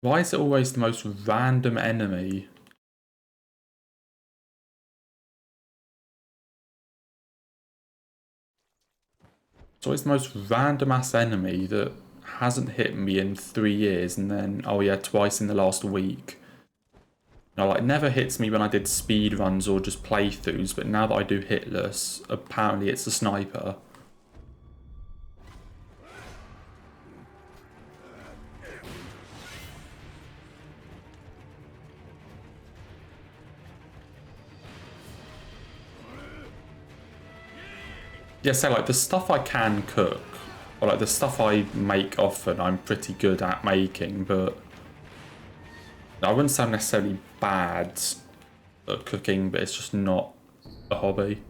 Why is it always the most random enemy? It's always the most random ass enemy that hasn't hit me in 3 years, and then, oh yeah, twice in the last week. No, like, never hits me when I did speed runs or just playthroughs, but now that I do Hitless, apparently it's a sniper. Yeah, so like the stuff I can cook, or like the stuff I make often, I'm pretty good at making, but I wouldn't say I'm necessarily bad at cooking, but it's just not a hobby.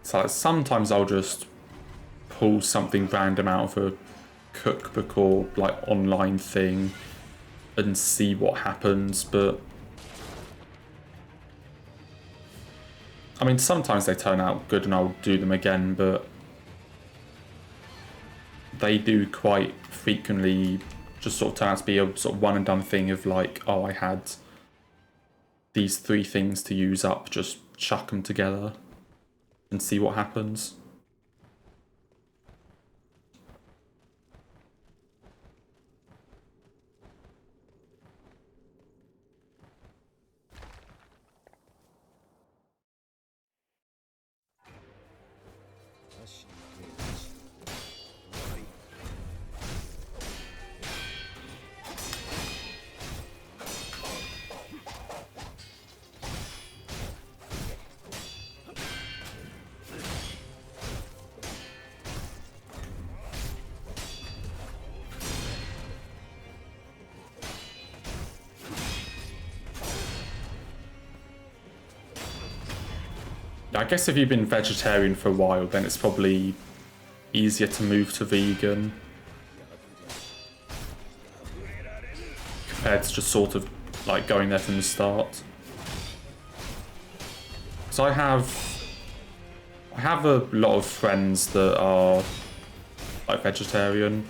So like, sometimes I'll just pull something random out of a cookbook or like online thing and see what happens, but I mean sometimes they turn out good and I'll do them again, but they do quite frequently just sort of turn out to be a sort of one and done thing of like, oh, I had these 3 things to use up, just chuck them together and see what happens. I guess if you've been vegetarian for a while, then it's probably easier to move to vegan compared to just sort of like going there from the start. So I have a lot of friends that are like vegetarian,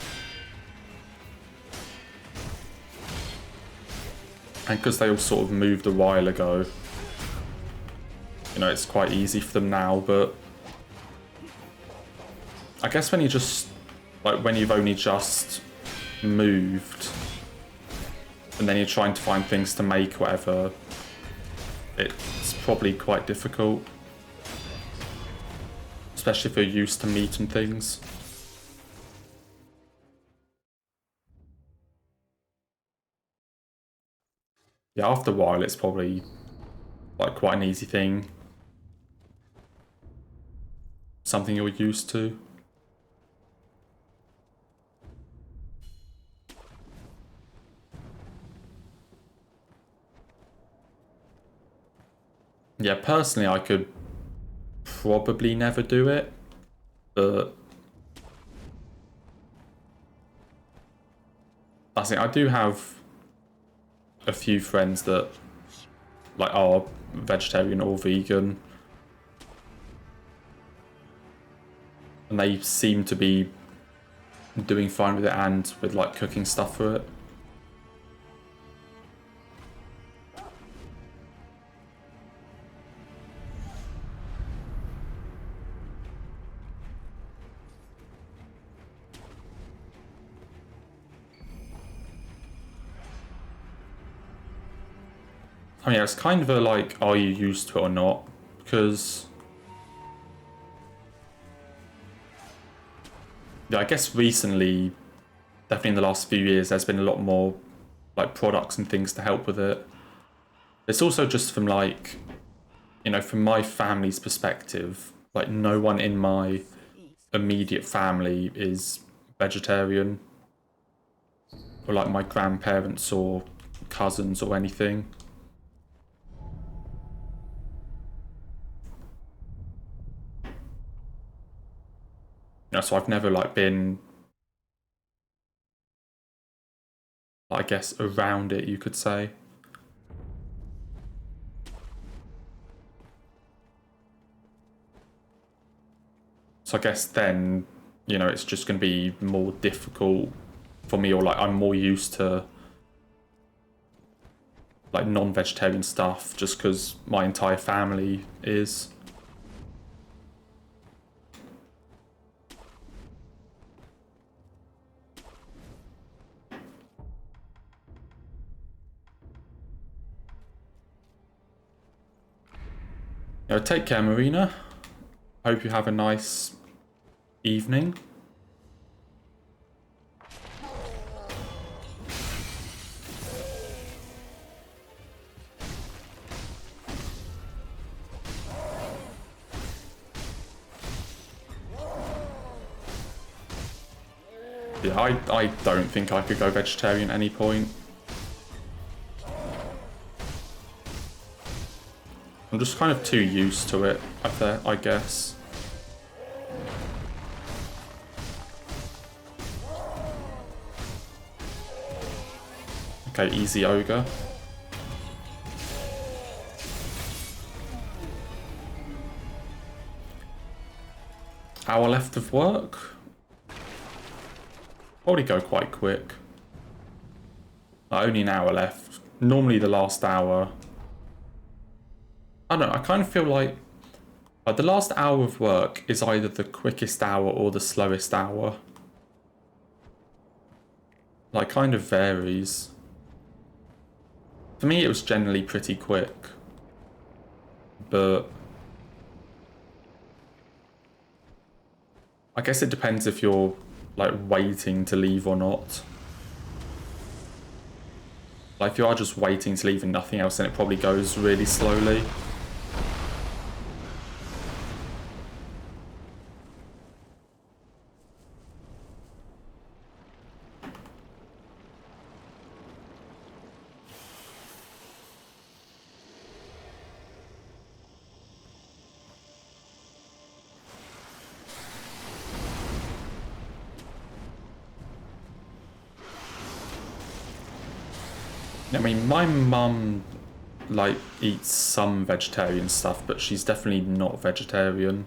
and because they all sort of moved a while ago, you know, it's quite easy for them now. But I guess when you just like when you've only just moved and then you're trying to find things to make, whatever, it's probably quite difficult, especially if you're used to meat and things. Yeah, after a while it's probably like quite an easy thing, something you're used to. Yeah, personally I could probably never do it, but I think I do have a few friends that like are vegetarian or vegan, and they seem to be doing fine with it and with like cooking stuff for it. I mean, yeah, it's kind of a like, are you used to it or not? Because yeah, I guess recently, definitely in the last few years, there's been a lot more like products and things to help with it. It's also just from like, you know, from my family's perspective, like no one in my immediate family is vegetarian, or like my grandparents or cousins or anything. so I've never like been, I guess, around it, you could say. So I guess then, it's just going to be more difficult for me, or like I'm more used to like non-vegetarian stuff just because my entire family is. Take care, Marina. Hope you have a nice evening. Yeah, I don't think I could go vegetarian at any point. I'm just kind of too used to it, I guess. Okay, easy ogre. Hour left of work? Probably go quite quick. Only an hour left. Normally the last hour. I don't know, I kind of feel like the last hour of work is either the quickest hour or the slowest hour. Like, kind of varies. For me, it was generally pretty quick. But I guess it depends if you're, like, waiting to leave or not. Like, if you are just waiting to leave and nothing else, then it probably goes really slowly. I mean, my mum, like, eats some vegetarian stuff, but she's definitely not vegetarian.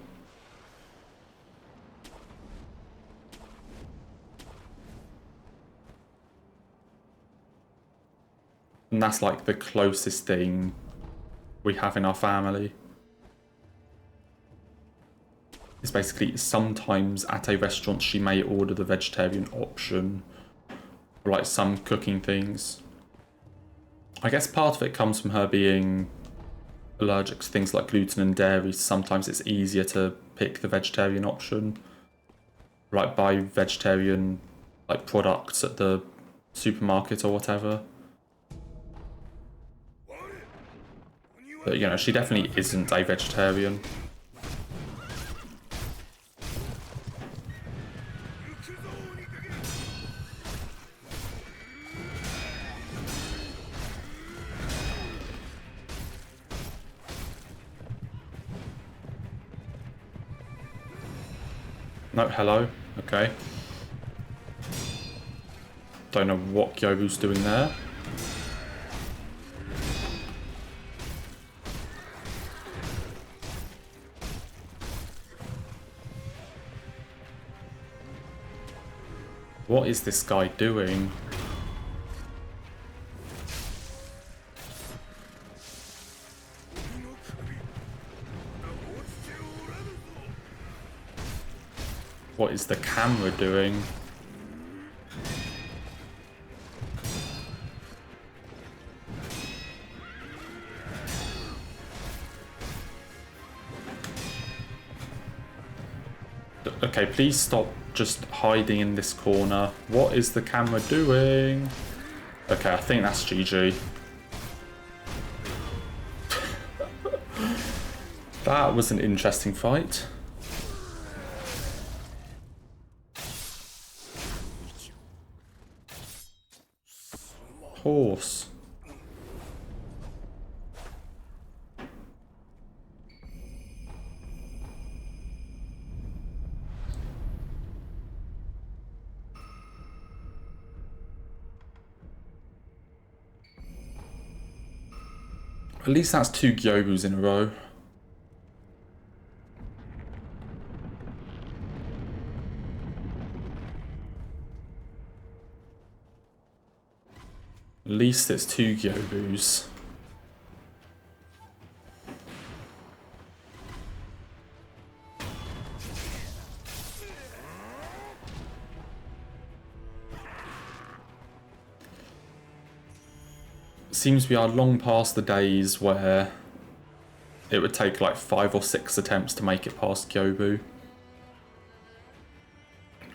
And that's, like, the closest thing we have in our family. It's basically sometimes at a restaurant she may order the vegetarian option, or, like, some cooking things. I guess part of it comes from her being allergic to things like gluten and dairy. Sometimes it's easier to pick the vegetarian option, like buy vegetarian like products at the supermarket or whatever. But she definitely isn't a vegetarian. No, hello. Okay. Don't know what Gyobu's doing there. What is this guy doing? What is the camera doing? Okay, please stop just hiding in this corner. What is the camera doing? Okay, I think that's GG. That was an interesting fight. Horse. At least that's 2 Gyobus in a row. At least it's 2 Gyobus. Seems we are long past the days where it would take like 5 or 6 attempts to make it past Gyobu,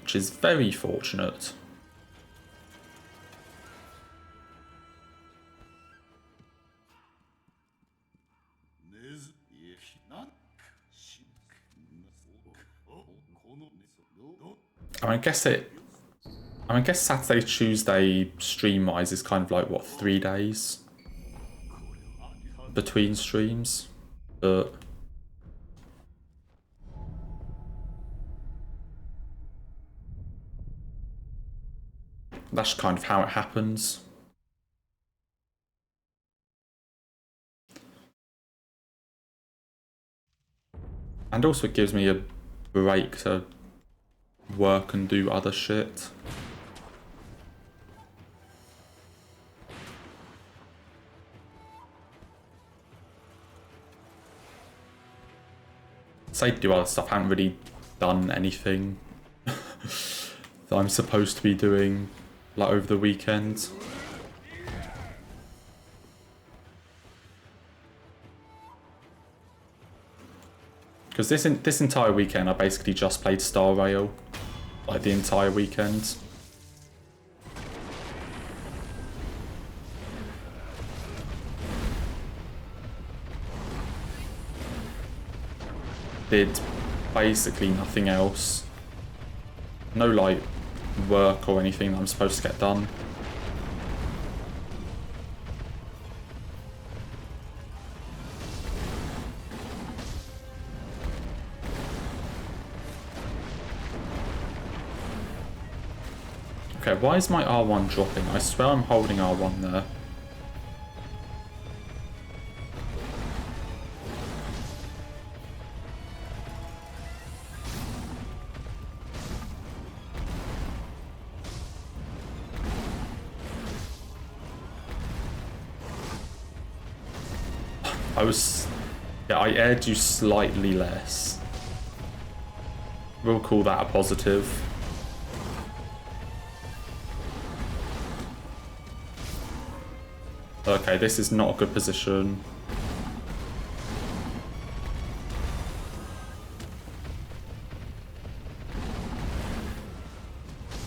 which is very fortunate. I guess Saturday, Tuesday stream-wise is kind of like, what, 3 days between streams? But that's kind of how it happens. And also it gives me a break to work and do other shit. Say to do other stuff, I haven't really done anything that I'm supposed to be doing like over the weekend. Because this entire weekend I basically just played Star Rail, like the entire weekend. Did basically nothing else. No like work or anything that I'm supposed to get done. Okay, why is my R1 dropping? I swear I'm holding R1 there. Yeah, I aired you slightly less. We'll call that a positive. Okay, this is not a good position.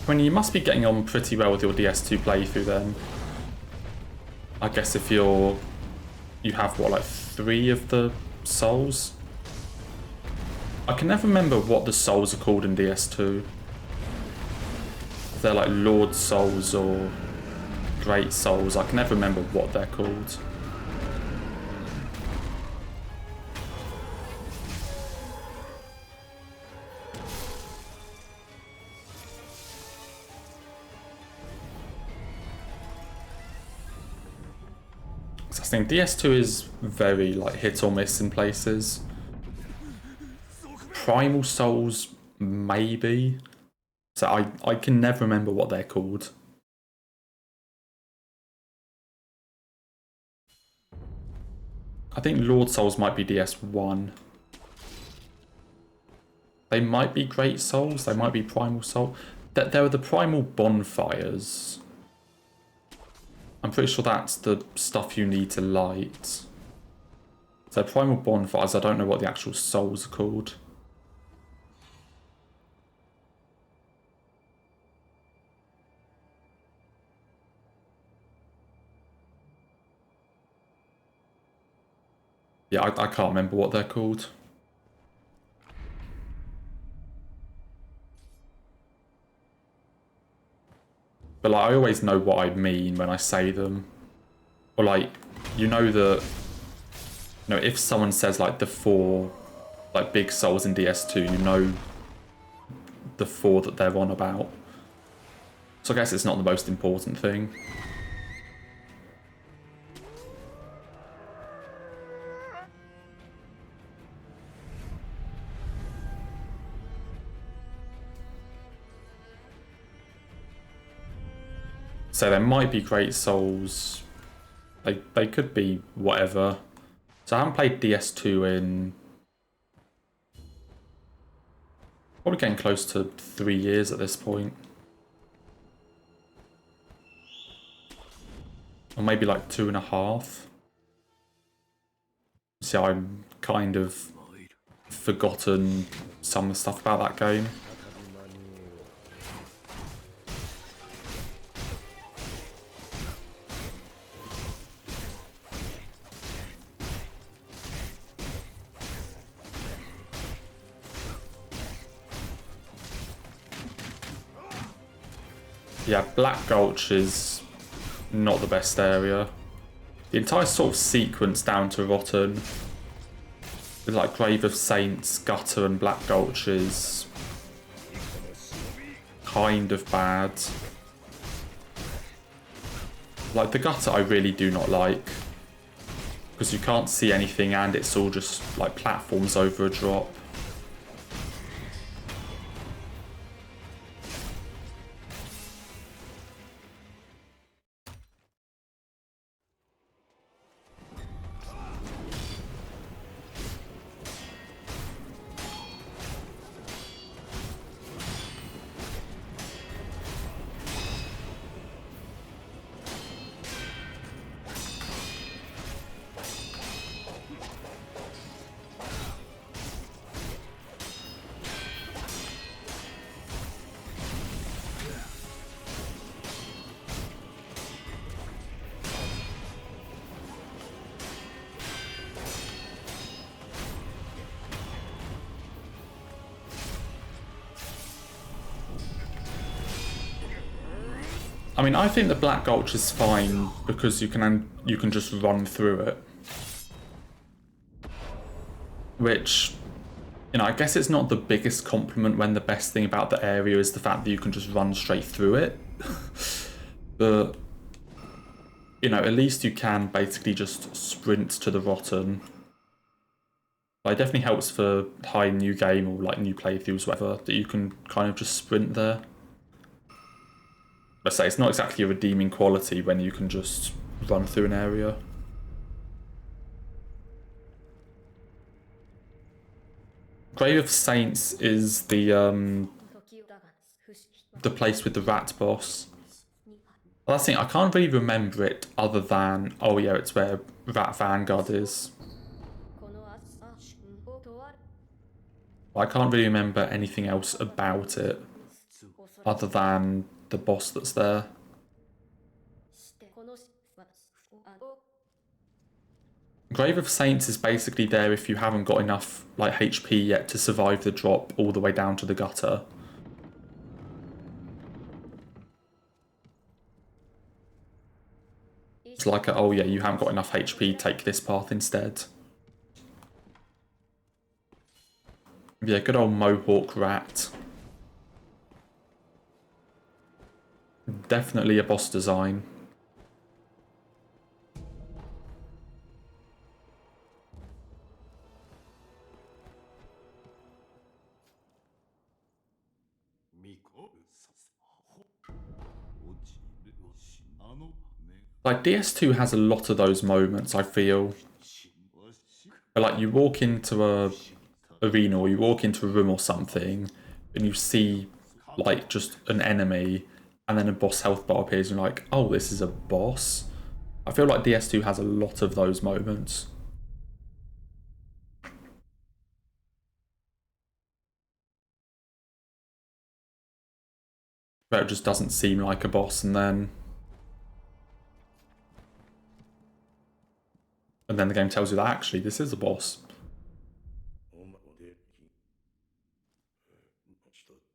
I mean, you must be getting on pretty well with your DS2 playthrough then. I guess if you have, what, like 3 of the souls? I can never remember what the souls are called in DS2. If they're like Lord Souls or Great Souls, I can never remember what they're called. I think DS2 is very like hit or miss in places. Primal Souls, maybe. So I can never remember what they're called. I think Lord Souls might be DS1. They might be Great Souls, they might be Primal Soul. There are the Primal Bonfires. I'm pretty sure that's the stuff you need to light. So Primal Bonfires, I don't know what the actual souls are called. Yeah, I can't remember what they're called. But like, I always know what I mean when I say them. Or like, you know that, you know, if someone says like the 4 like big souls in DS2, you know the 4 that they're on about. So I guess it's not the most important thing. So there might be Great Souls. They could be whatever. So I haven't played DS2 in probably getting close to 3 years at this point. Or maybe like 2.5. So I'm kind of forgotten some of the stuff about that game. Yeah, Black Gulch is not the best area. The entire sort of sequence down to Rotten, with like Grave of Saints, Gutter and Black Gulch is kind of bad. Like the Gutter I really do not like, because you can't see anything and it's all just like platforms over a drop. I mean, I think the Black Gulch is fine because you can just run through it. Which, you know, I guess it's not the biggest compliment when the best thing about the area is the fact that you can just run straight through it. But, you know, at least you can basically just sprint to the Rotten. But it definitely helps for high new game or like new playthroughs, whatever, that you can kind of just sprint there. Let's say it's not exactly a redeeming quality when you can just run through an area. Grave of Saints is the place with the rat boss. Well, that's the thing, I can't really remember it other than, oh yeah, it's where Rat Vanguard is. I can't really remember anything else about it other than the boss that's there. Grave of Saints is basically there if you haven't got enough like HP yet to survive the drop all the way down to the gutter. It's like, oh yeah, you haven't got enough HP, take this path instead. Yeah, good old Mohawk Rat. Definitely a boss design. Like, DS2 has a lot of those moments, I feel. But like, you walk into a arena or you walk into a room or something and you see like just an enemy and then a boss health bar appears and you're like, oh, this is a boss. I feel like DS2 has a lot of those moments. Where it just doesn't seem like a boss and then the game tells you that actually this is a boss.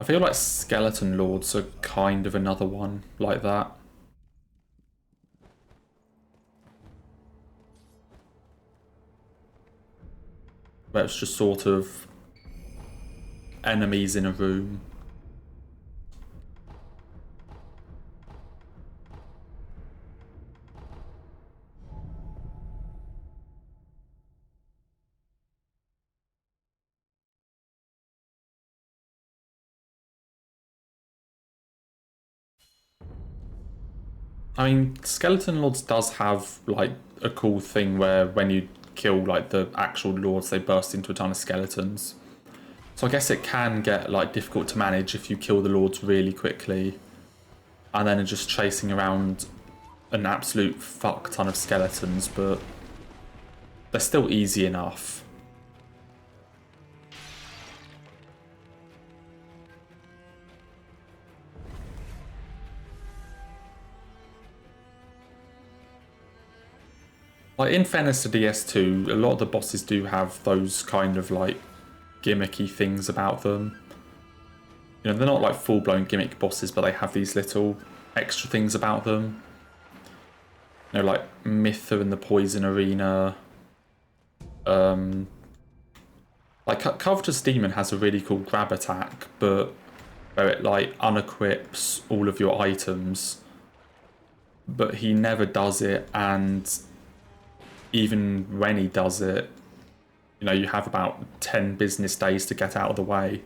I feel like Skeleton Lords are kind of another one like that. Where it's just sort of enemies in a room. I mean, Skeleton Lords does have, like, a cool thing where when you kill, like, the actual Lords, they burst into a ton of skeletons. So I guess it can get, like, difficult to manage if you kill the Lords really quickly and then are just chasing around an absolute fuck ton of skeletons, but they're still easy enough. Like, in fairness to DS2, a lot of the bosses do have those kind of, like, gimmicky things about them. You know, they're not, like, full-blown gimmick bosses, but they have these little extra things about them. You know, like, Mytha in the Poison Arena. Like, Covetous Demon has a really cool grab attack, but where it, like, unequips all of your items. But he never does it, and even when he does it, you know, you have about 10 business days to get out of the way.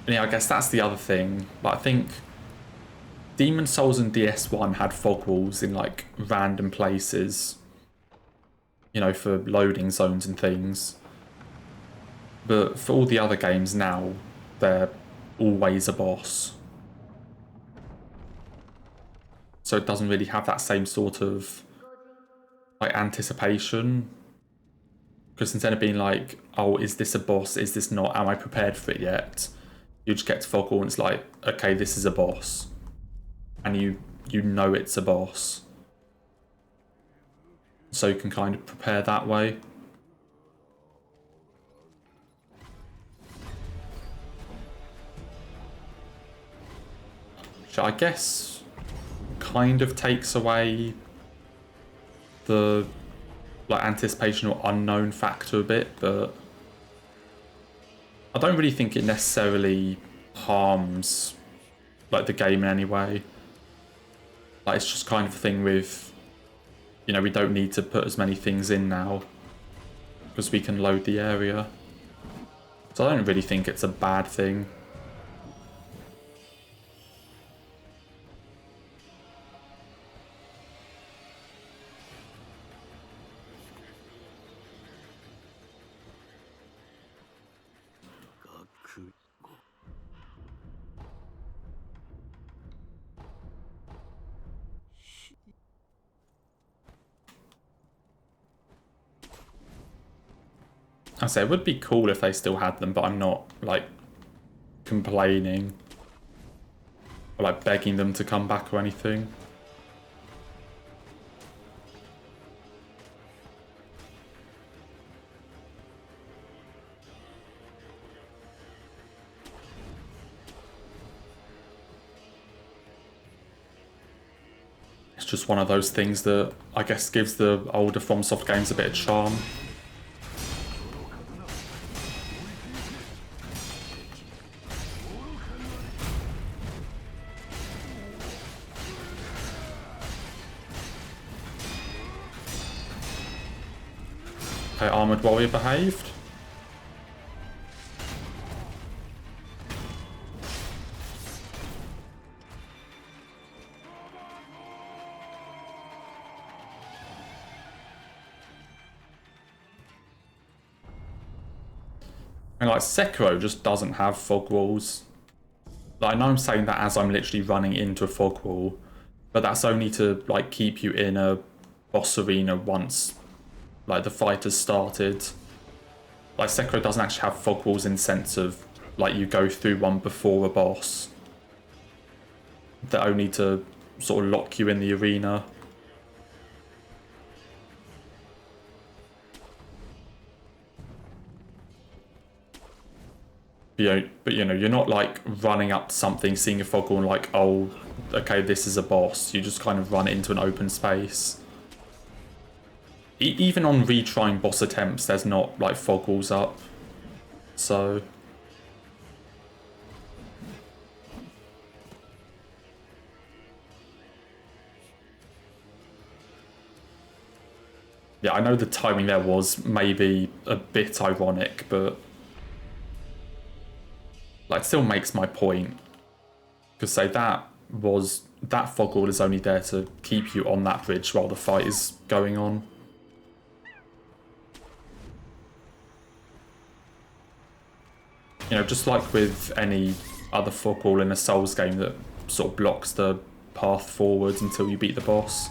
And yeah, I guess that's the other thing. But I think Demon Souls and DS1 had fog walls in, like, random places, you know, for loading zones and things. But for all the other games now, they're always a boss. So it doesn't really have that same sort of, like, anticipation. Because instead of being like, oh, is this a boss? Is this not? Am I prepared for it yet? You just get to Fog Wall and it's like, okay, this is a boss. And you know it's a boss. So you can kind of prepare that way. Which I guess kind of takes away the, like, anticipation or unknown factor a bit, but I don't really think it necessarily harms, like, the game in any way. Like, it's just kind of a thing with, you know, we don't need to put as many things in now because we can load the area. So I don't really think it's a bad thing. I say it would be cool if they still had them, but I'm not, like, complaining or, like, begging them to come back or anything. It's just one of those things that I guess gives the older FromSoft games a bit of charm. Okay, Armoured Warrior behaved. And, like, Sekiro just doesn't have fog walls. Like, I know I'm saying that as I'm literally running into a fog wall, but that's only to, like, keep you in a boss arena once, like, the fight has started. Like, Sekiro doesn't actually have fog walls in the sense of, like, you go through one before a boss. They're only to sort of lock you in the arena. But you know, you're not, like, running up to something, seeing a fog wall and like, oh, okay, this is a boss. You just kind of run into an open space. Even on retrying boss attempts, there's not, like, fog walls up. So yeah, I know the timing there was maybe a bit ironic, but, like, still makes my point. Because say that fog wall is only there to keep you on that bridge while the fight is going on. You know, just like with any other fog wall in a Souls game that sort of blocks the path forwards until you beat the boss.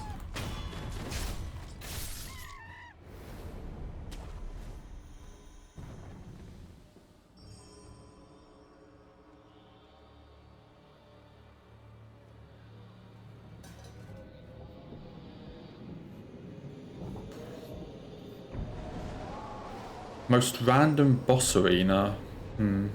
Most random boss arena? I mean,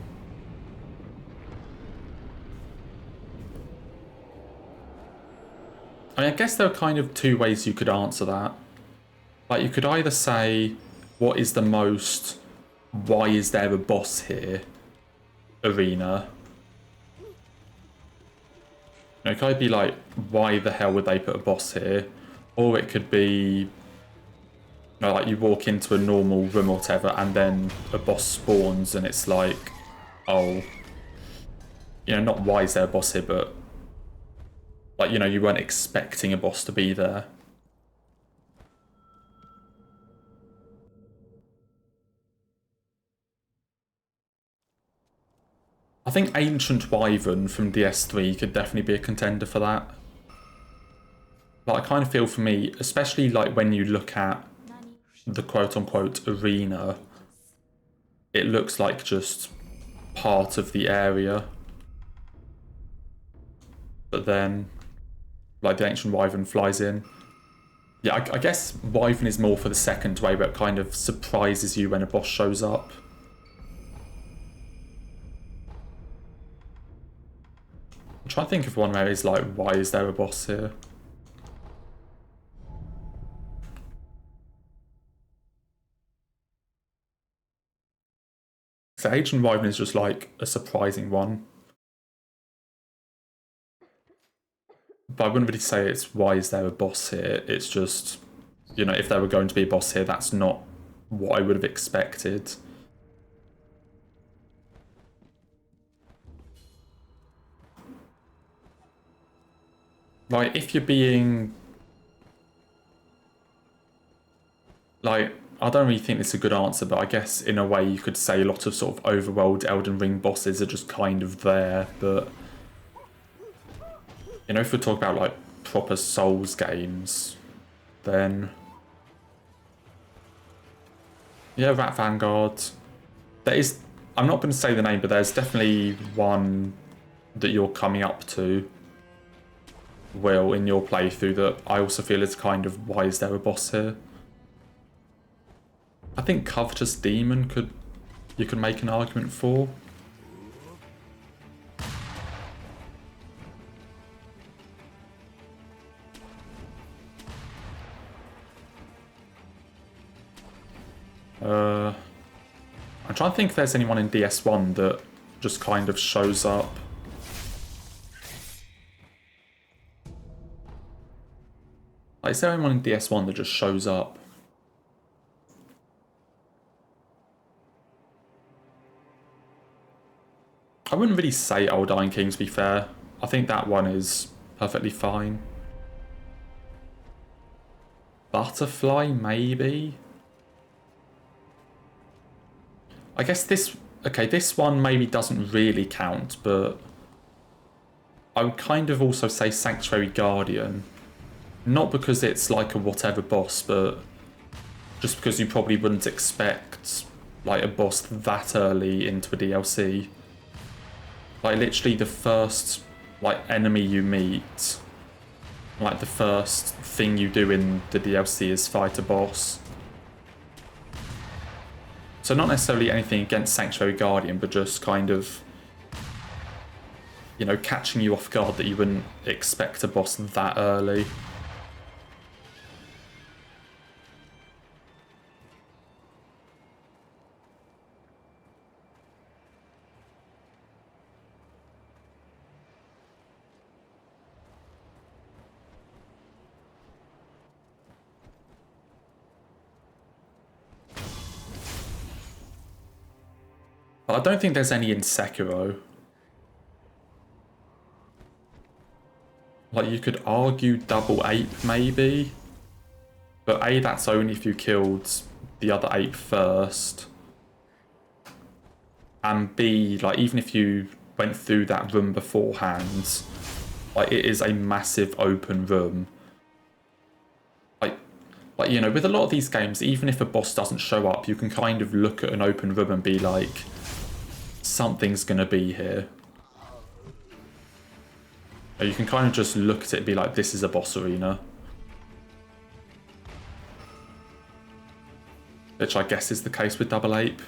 I guess there are kind of two ways you could answer that. Like, you could either say, what is the most, why is there a boss here arena? You know, it could be like, why the hell would they put a boss here? Or it could be, you know, like you walk into a normal room or whatever and then a boss spawns and it's like, oh, you know, not why is there a boss here, but like, you know, you weren't expecting a boss to be there. I think Ancient Wyvern from DS3 could definitely be a contender for that. Like, I kind of feel for me, especially like when you look at the quote-unquote arena, it looks like just part of the area. But then, like, the Ancient Wyvern flies in. Yeah, I guess Wyvern is more for the second way, where it kind of surprises you when a boss shows up. I'm trying to think of one where it's like, why is there a boss here? So Ancient Wyvern is just like a surprising one. But I wouldn't really say it's why is there a boss here. It's just, you know, if there were going to be a boss here, that's not what I would have expected. Like, if you're being... Like, I don't really think it's a good answer, but I guess in a way you could say a lot of sort of overworld Elden Ring bosses are just kind of there, but... You know, if we talk about, like, proper Souls games, then... Yeah, Rat Vanguard. There is... I'm not going to say the name, but there's definitely one that you're coming up to, Will, in your playthrough, that I also feel is kind of, why is there a boss here? I think Covetous Demon you could make an argument for. I'm trying to think if there's anyone in DS1 that just kind of shows up. Like, is there anyone in DS1 that just shows up? I wouldn't really say Old Iron King, to be fair. I think that one is perfectly fine. Butterfly, maybe? I guess this... Okay, this one maybe doesn't really count, but... I would kind of also say Sanctuary Guardian. Not because it's like a whatever boss, but... just because you probably wouldn't expect, like, a boss that early into a DLC. Like, literally the first, like, enemy you meet... Like, the first thing you do in the DLC is fight a boss. So not necessarily anything against Sanctuary Guardian, but just kind of, you know, catching you off guard that you wouldn't expect a boss that early. But I don't think there's any in Sekiro. Like, you could argue double ape, maybe. But A, that's only if you killed the other ape first. And B, like, even if you went through that room beforehand, like, it is a massive open room. Like, you know, with a lot of these games, even if a boss doesn't show up, you can kind of look at an open room and be like, something's going to be here. Or you can kind of just look at it and be like, this is a boss arena. Which I guess is the case with Double Ape.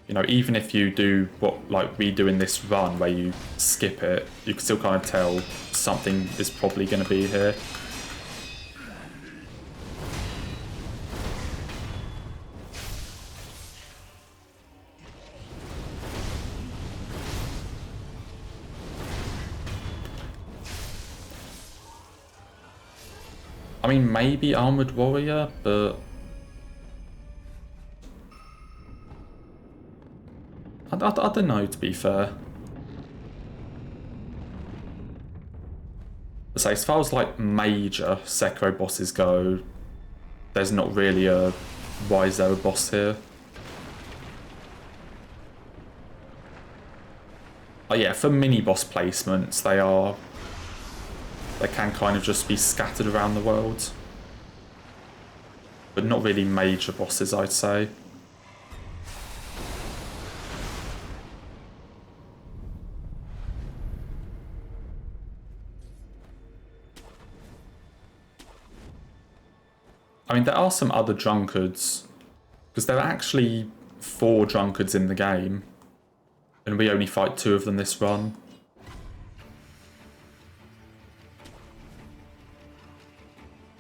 You know, even if you do what, like, we do in this run, where you skip it, you can still kind of tell something is probably going to be here. I mean, maybe Armored Warrior, but I don't know, to be fair. So as far as like major Sekiro bosses go, there's not really a why is there a boss here. Oh yeah, for mini boss placements, they can kind of just be scattered around the world. But not really major bosses, I'd say. I mean, there are some other drunkards, because there are actually 4 drunkards in the game, and we only fight 2 of them this run.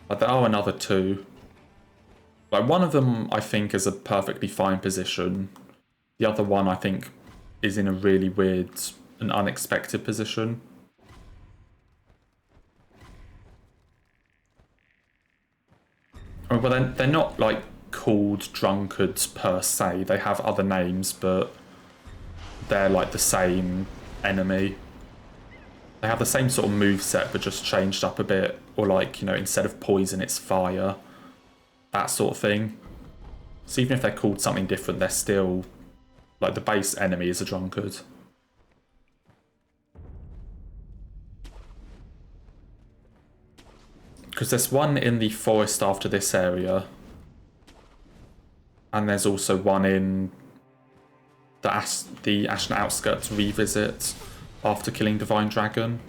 But there are another 2. Like, one of them, I think, is a perfectly fine position. The other one, I think, is in a really weird and unexpected position. Well, they're not, like, called drunkards per se. They have other names, but they're, like, the same enemy. They have the same sort of moveset, but just changed up a bit. Or, like, you know, instead of poison, it's fire. That sort of thing. So even if they're called something different, they're still... like, the base enemy is a drunkard. Because there's one in the forest after this area. And there's also one in the Ashen Outskirts revisit after killing Divine Dragon.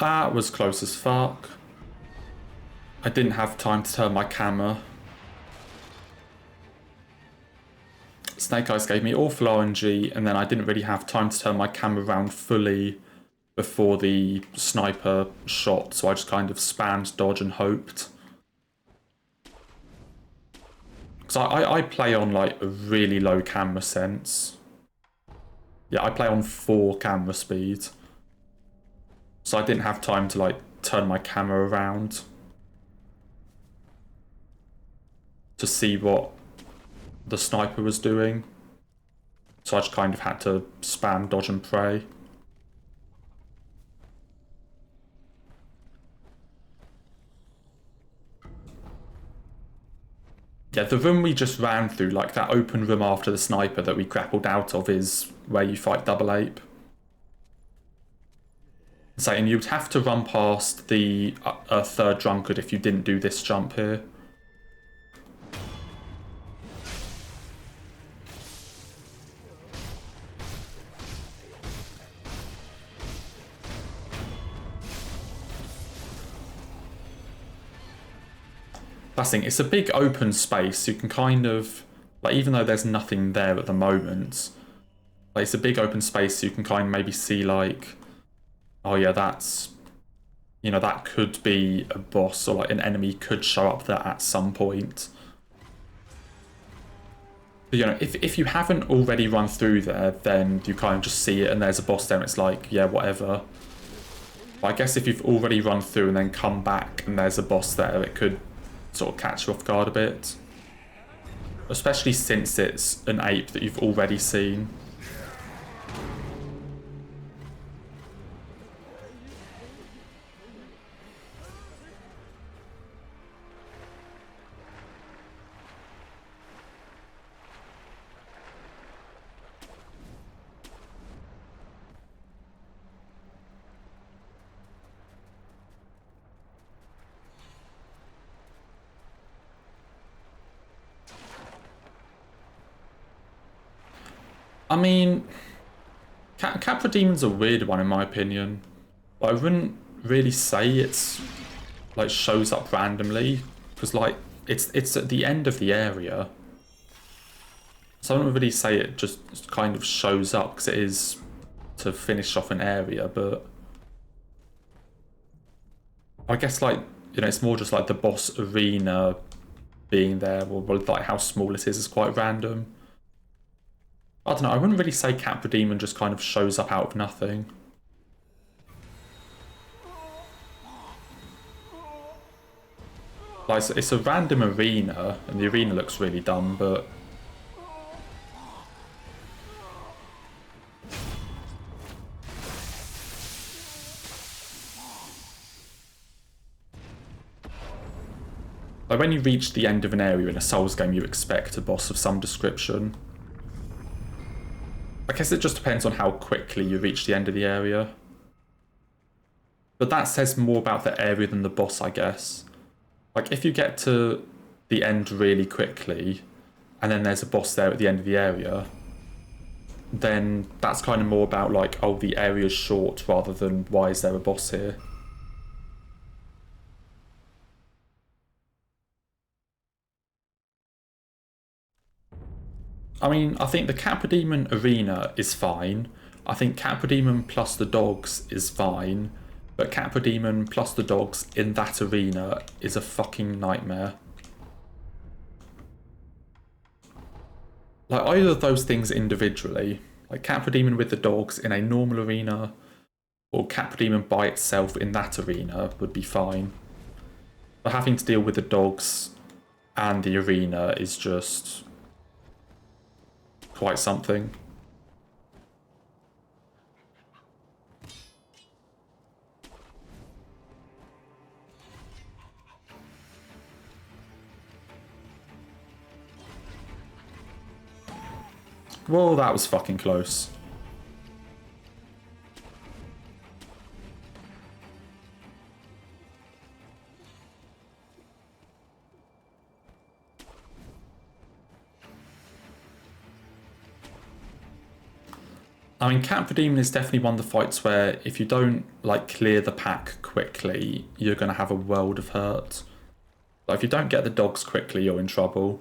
That was close as fuck. I didn't have time to turn my camera. Snake Eyes gave me awful RNG, and then I didn't really have time to turn my camera around fully before the sniper shot, so I just kind of spammed dodge and hoped. Because I play on, like, a really low camera sense. Yeah, I play on 4 camera speed. So I didn't have time to, like, turn my camera around to see what the sniper was doing. So I just kind of had to spam dodge and pray. Yeah, the room we just ran through, like that open room after the sniper that we grappled out of, is where you fight Double Ape. Saying you'd have to run past the third drunkard if you didn't do this jump here. That's the thing, it's a big open space. You can kind of, like, even though there's nothing there at the moment, like, it's a big open space, so you can kind of maybe see, like, oh yeah, that's, you know, that could be a boss, or like an enemy could show up there at some point. But, you know, if you haven't already run through there, then you kind of just see it and there's a boss there and it's like, yeah, whatever. But I guess if you've already run through and then come back and there's a boss there, it could sort of catch you off guard a bit. Especially since it's an ape that you've already seen. I mean, Capra Demon's a weird one in my opinion. But I wouldn't really say it's like shows up randomly, because like it's at the end of the area. So I wouldn't really say it just kind of shows up because it is to finish off an area, but I guess like, you know, it's more just like the boss arena being there, or like how small it is quite random. I don't know, I wouldn't really say Capra Demon just kind of shows up out of nothing. Like, it's a random arena, and the arena looks really dumb, but... like, when you reach the end of an area in a Souls game, you expect a boss of some description. I guess it just depends on how quickly you reach the end of the area. But that says more about the area than the boss, I guess. Like, if you get to the end really quickly, and then there's a boss there at the end of the area, then that's kind of more about, like, oh, the area's short, rather than why is there a boss here. I mean, I think the Capra Demon arena is fine. I think Capra Demon plus the dogs is fine. But Capra Demon plus the dogs in that arena is a fucking nightmare. Like, either of those things individually, like Capra Demon with the dogs in a normal arena, or Capra Demon by itself in that arena would be fine. But having to deal with the dogs and the arena is just quite something. Whoa, that was fucking close. I mean, Capra Demon is definitely one of the fights where if you don't, like, clear the pack quickly, you're going to have a world of hurt. Like, if you don't get the dogs quickly, you're in trouble.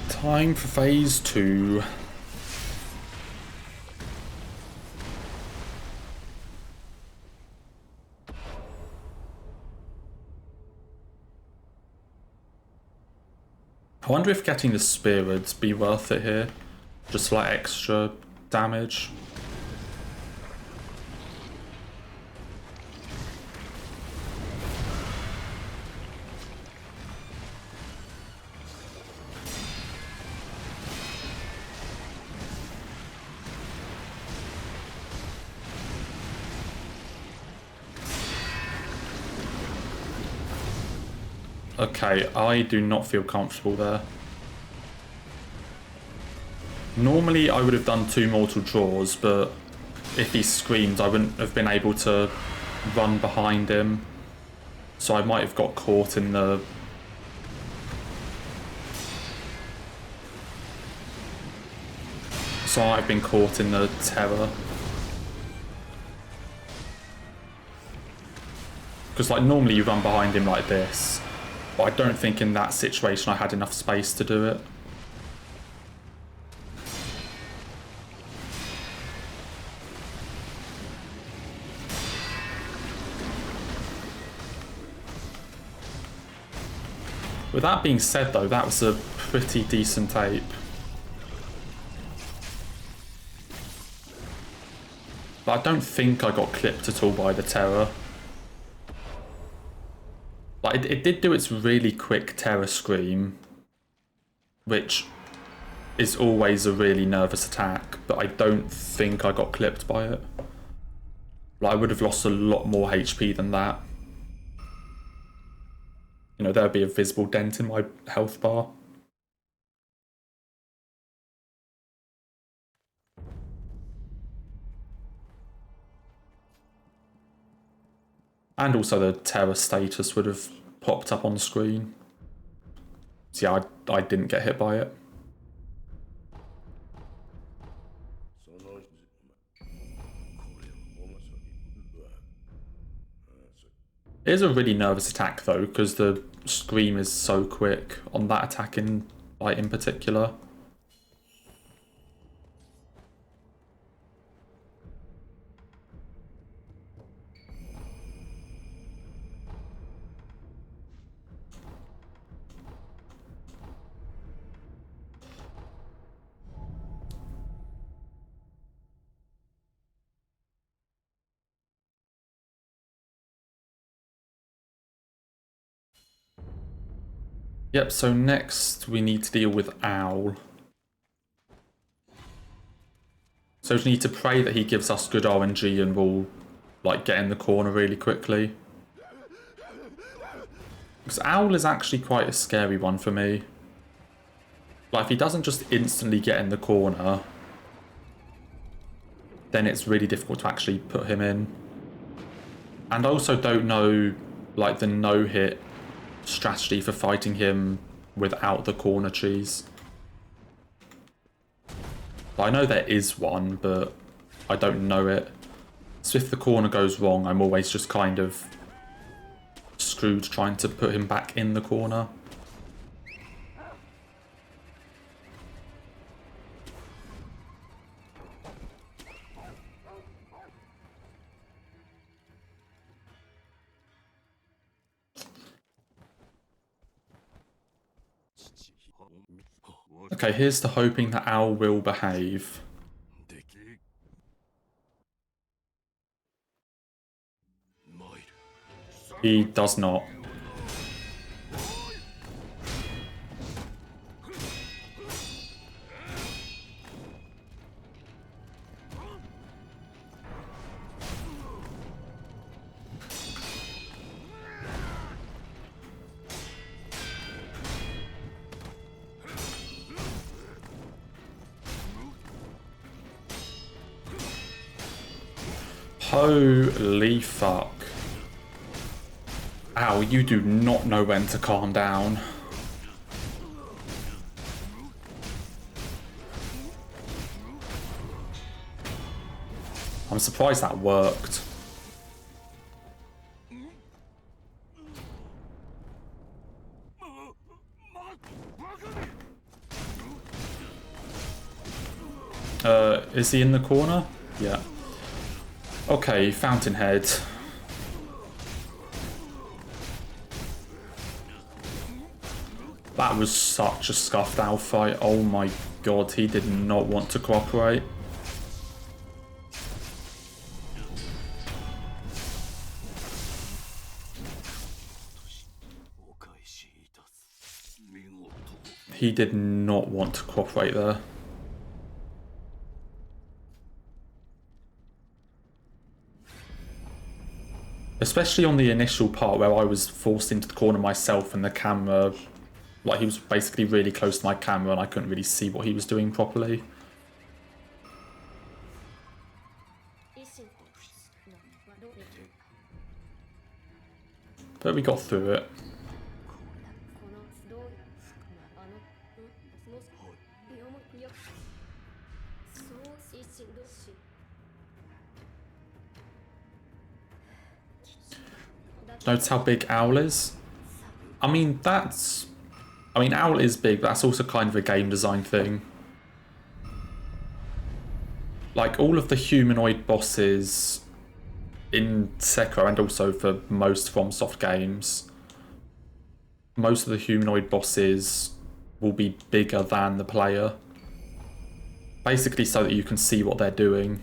Time for phase 2. I wonder if getting the spear would be worth it here. Just like extra damage. Okay, I do not feel comfortable there. Normally I would have done 2 mortal draws, but if he screamed, I wouldn't have been able to run behind him. So I might have got caught in the... So I've been caught in the terror. Because like normally you run behind him like this, but I don't think in that situation I had enough space to do it. With that being said though, that was a pretty decent ape. But I don't think I got clipped at all by the terror. Like, it did do its really quick terror scream, which is always a really nervous attack, but I don't think I got clipped by it. Like, I would have lost a lot more HP than that. You know, there'd be a visible dent in my health bar. And also the terror status would have popped up on the screen. So yeah, I didn't get hit by it. It is a really nervous attack though, because the scream is so quick on that attack in particular. Yep, so next we need to deal with Owl. So we need to pray that he gives us good RNG and we'll like get in the corner really quickly. Because Owl is actually quite a scary one for me. Like if he doesn't just instantly get in the corner, then it's really difficult to actually put him in. And I also don't know like the no-hit strategy for fighting him without the corner cheese. I know there is one, but I don't know it. So if the corner goes wrong, I'm always just kind of screwed trying to put him back in the corner. Okay, here's to hoping that Owl will behave. He does not. Holy fuck. Ow, you do not know when to calm down. I'm surprised that worked. Is he in the corner? Yeah. Okay, Fountainhead. That was such a scuffed Owl fight. Oh my god, he did not want to cooperate. He did not want to cooperate there. Especially on the initial part where I was forced into the corner myself and the camera, like he was basically really close to my camera and I couldn't really see what he was doing properly. But we got through it. Notice how big Owl is? I mean, Owl is big, but that's also kind of a game design thing. Like, all of the humanoid bosses in Sekiro, and also for most FromSoft games, most of the humanoid bosses will be bigger than the player. Basically so that you can see what they're doing.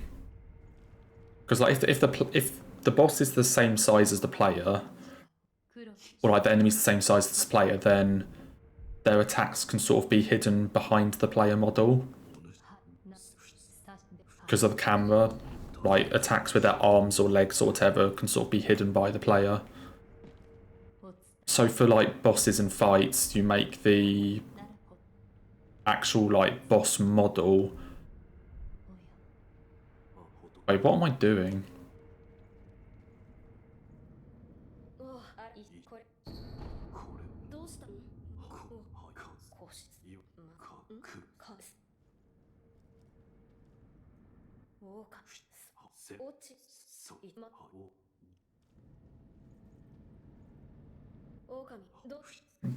Because like, if the boss is the same size as the player, or like the enemy's the same size as the player, then their attacks can sort of be hidden behind the player model. Because of the camera, like attacks with their arms or legs or whatever can sort of be hidden by the player. So for like bosses and fights, you make the actual like boss model. Wait, what am I doing?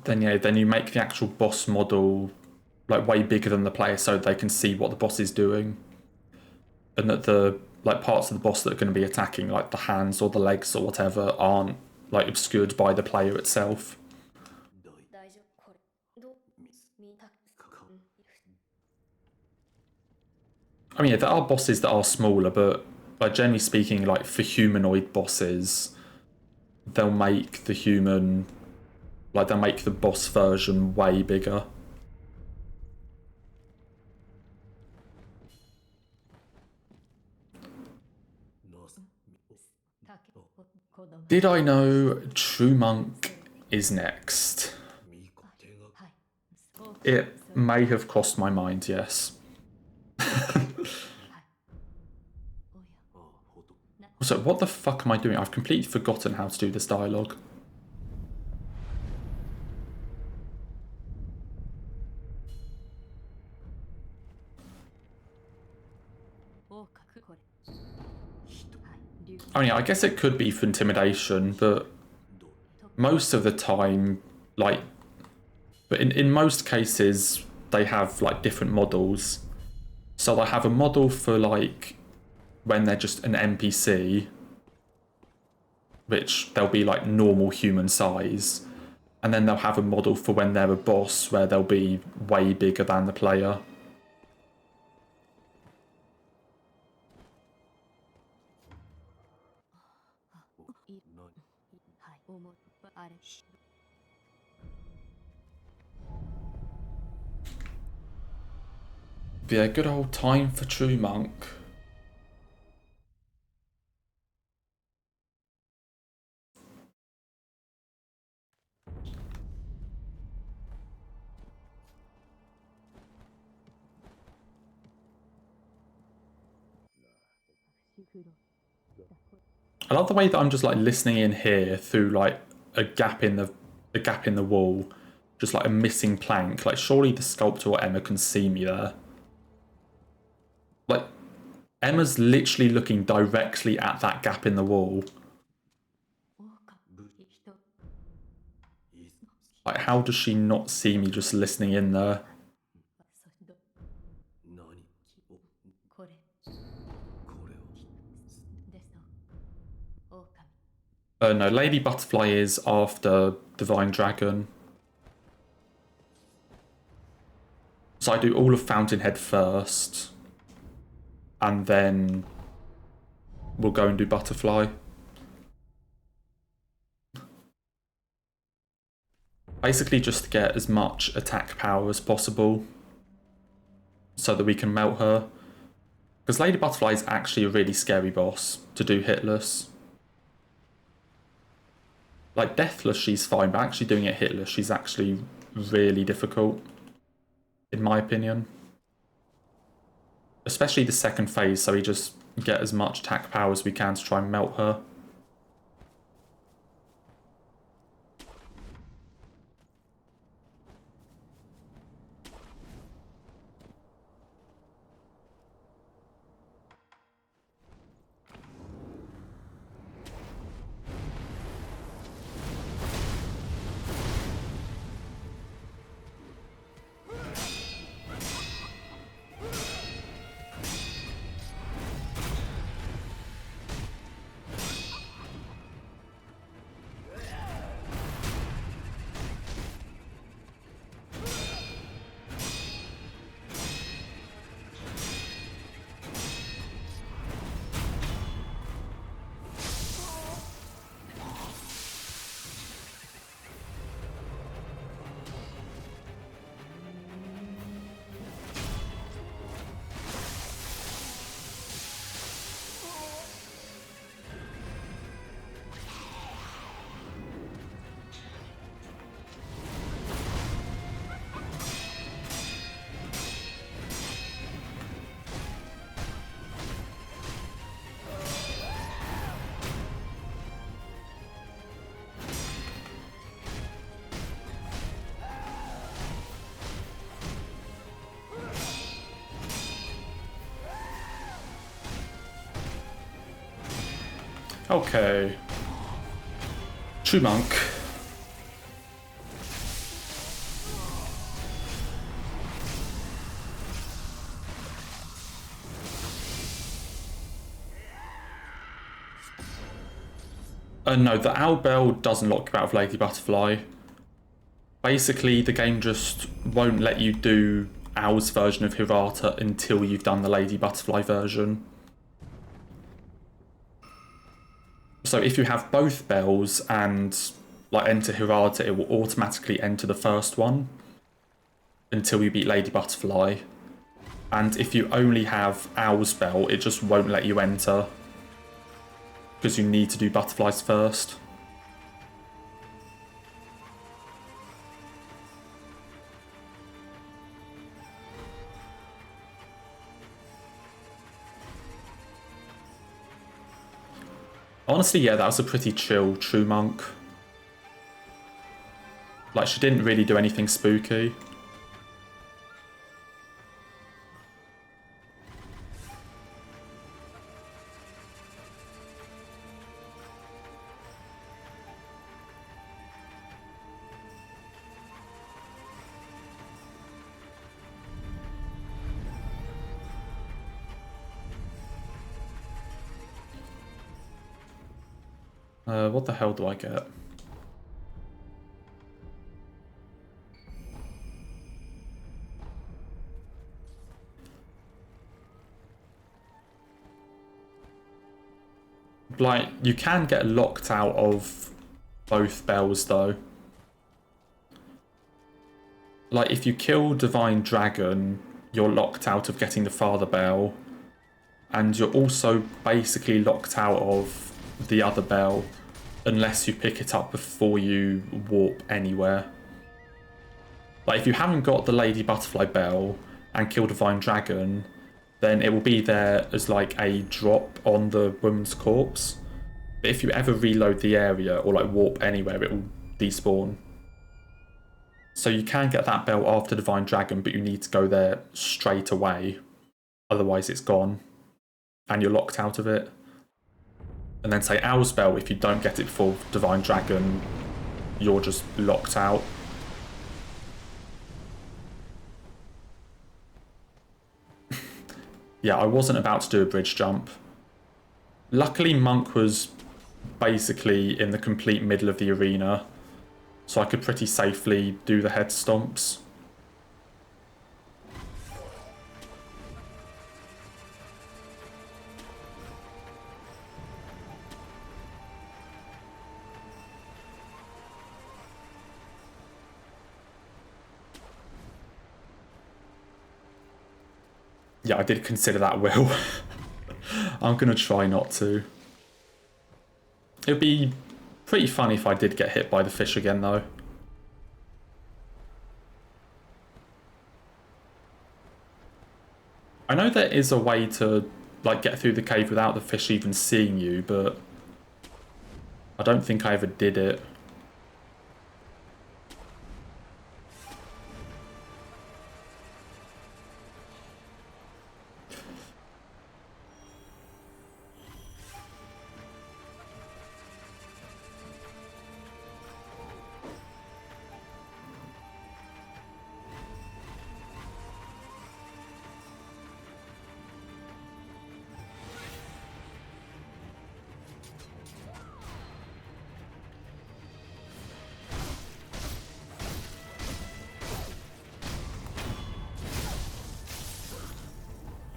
Then yeah, then you make the actual boss model like way bigger than the player so they can see what the boss is doing. And that the like parts of the boss that are going to be attacking, like the hands or the legs or whatever, aren't like obscured by the player itself. I mean, yeah, there are bosses that are smaller, but like generally speaking, like for humanoid bosses, they'll make the they'll make the boss version way bigger. Did I know True Monk is next? It may have crossed my mind, yes. So what the fuck am I doing? I've completely forgotten how to do this dialogue. I mean, I guess it could be for intimidation, but most of the time, like, but in most cases, they have like different models. So they have a model for like when they're just an NPC, which they'll be like normal human size, and then they'll have a model for when they're a boss where they'll be way bigger than the player. Be a good old time for True Monk. I love the way that I'm just like listening in here through like a gap in the wall, just like a missing plank. Like surely the sculptor or Emma can see me there. Like Emma's literally looking directly at that gap in the wall. Like how does she not see me just listening in there? No, Lady Butterfly is after Divine Dragon. So I do all of Fountainhead first. And then we'll go and do Butterfly. Basically just to get as much attack power as possible so that we can melt her. Because Lady Butterfly is actually a really scary boss to do hitless. Like Deathless she's fine, but actually doing it hitless she's actually really difficult, in my opinion. Especially the second phase, so we just get as much attack power as we can to try and melt her. Okay. True monk. No, the owl bell doesn't lock you out of Lady Butterfly. Basically, the game just won't let you do Owl's version of Hirata until you've done the Lady Butterfly version. So if you have both bells and like enter Hirata, it will automatically enter the first one until you beat Lady Butterfly. And if you only have Owl's bell, it just won't let you enter because you need to do Butterflies first. Honestly, yeah, that was a pretty chill True Monk. Like, she didn't really do anything spooky. What the hell do I get? Like, you can get locked out of both bells, though. Like, if you kill Divine Dragon, you're locked out of getting the Father Bell. And you're also basically locked out of the other bell unless you pick it up before you warp anywhere. Like, if you haven't got the Lady Butterfly bell and kill Divine Dragon, then it will be there as like a drop on the woman's corpse. But if you ever reload the area or like warp anywhere, it will despawn. So you can get that bell after Divine Dragon, but you need to go there straight away. Otherwise it's gone and you're locked out of it. And then say Owl's Bell, if you don't get it before Divine Dragon, you're just locked out. Yeah, I wasn't about to do a bridge jump. Luckily, Monk was basically in the complete middle of the arena, so I could pretty safely do the head stomps. Yeah, I did consider that, Will. I'm going to try not to. It would be pretty funny if I did get hit by the fish again, though. I know there is a way to like get through the cave without the fish even seeing you, but I don't think I ever did it.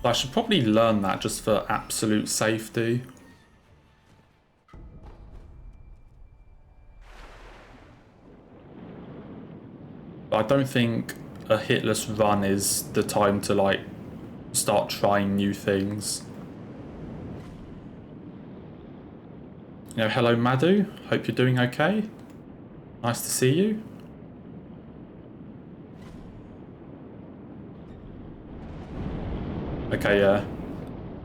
I should probably learn that just for absolute safety. But I don't think a hitless run is the time to like start trying new things. You know, hello Madhu, hope you're doing okay. Nice to see you. Okay, yeah.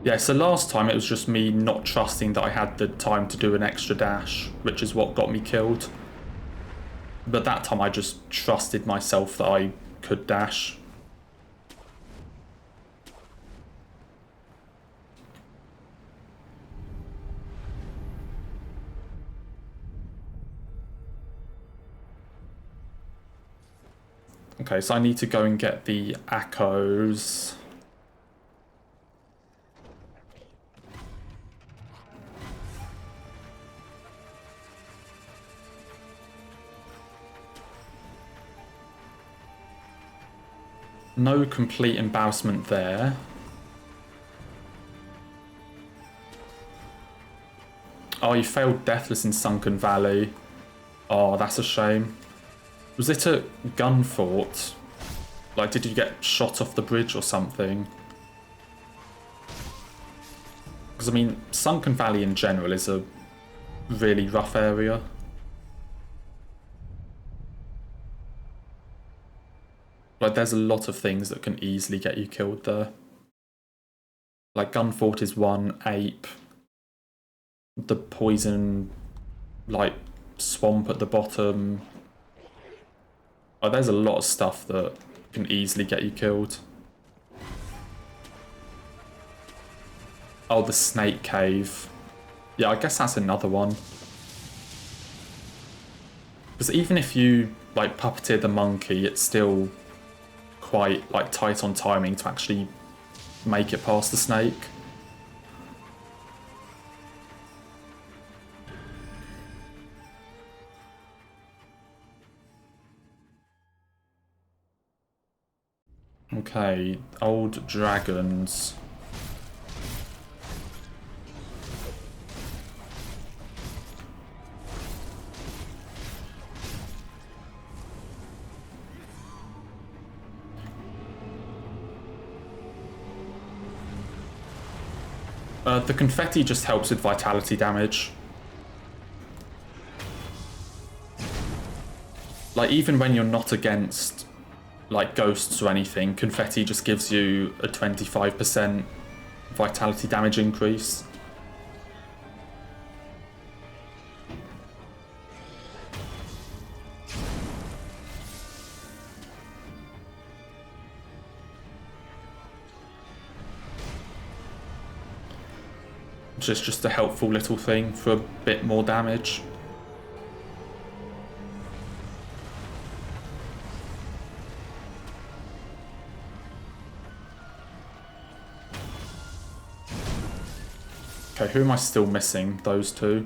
Yeah, so last time it was just me not trusting that I had the time to do an extra dash, which is what got me killed. But that time I just trusted myself that I could dash. Okay, so I need to go and get the echoes. No complete embarrassment there. Oh, you failed Deathless in Sunken Valley. Oh, that's a shame. Was it a gun fort? Like, did you get shot off the bridge or something? Because, I mean, Sunken Valley in general is a really rough area. Like, there's a lot of things that can easily get you killed there. Like, gun fort is one, ape. The poison, like, swamp at the bottom. Oh, there's a lot of stuff that can easily get you killed. Oh, the snake cave. Yeah, I guess that's another one. Because even if you, like, puppeteer the monkey, it's still quite, like, tight on timing to actually make it past the snake. Okay, old dragons. The confetti just helps with vitality damage. Like, even when you're not against, like, ghosts or anything, confetti just gives you a 25% vitality damage increase. Which is just a helpful little thing for a bit more damage. Okay, who am I still missing? Those two.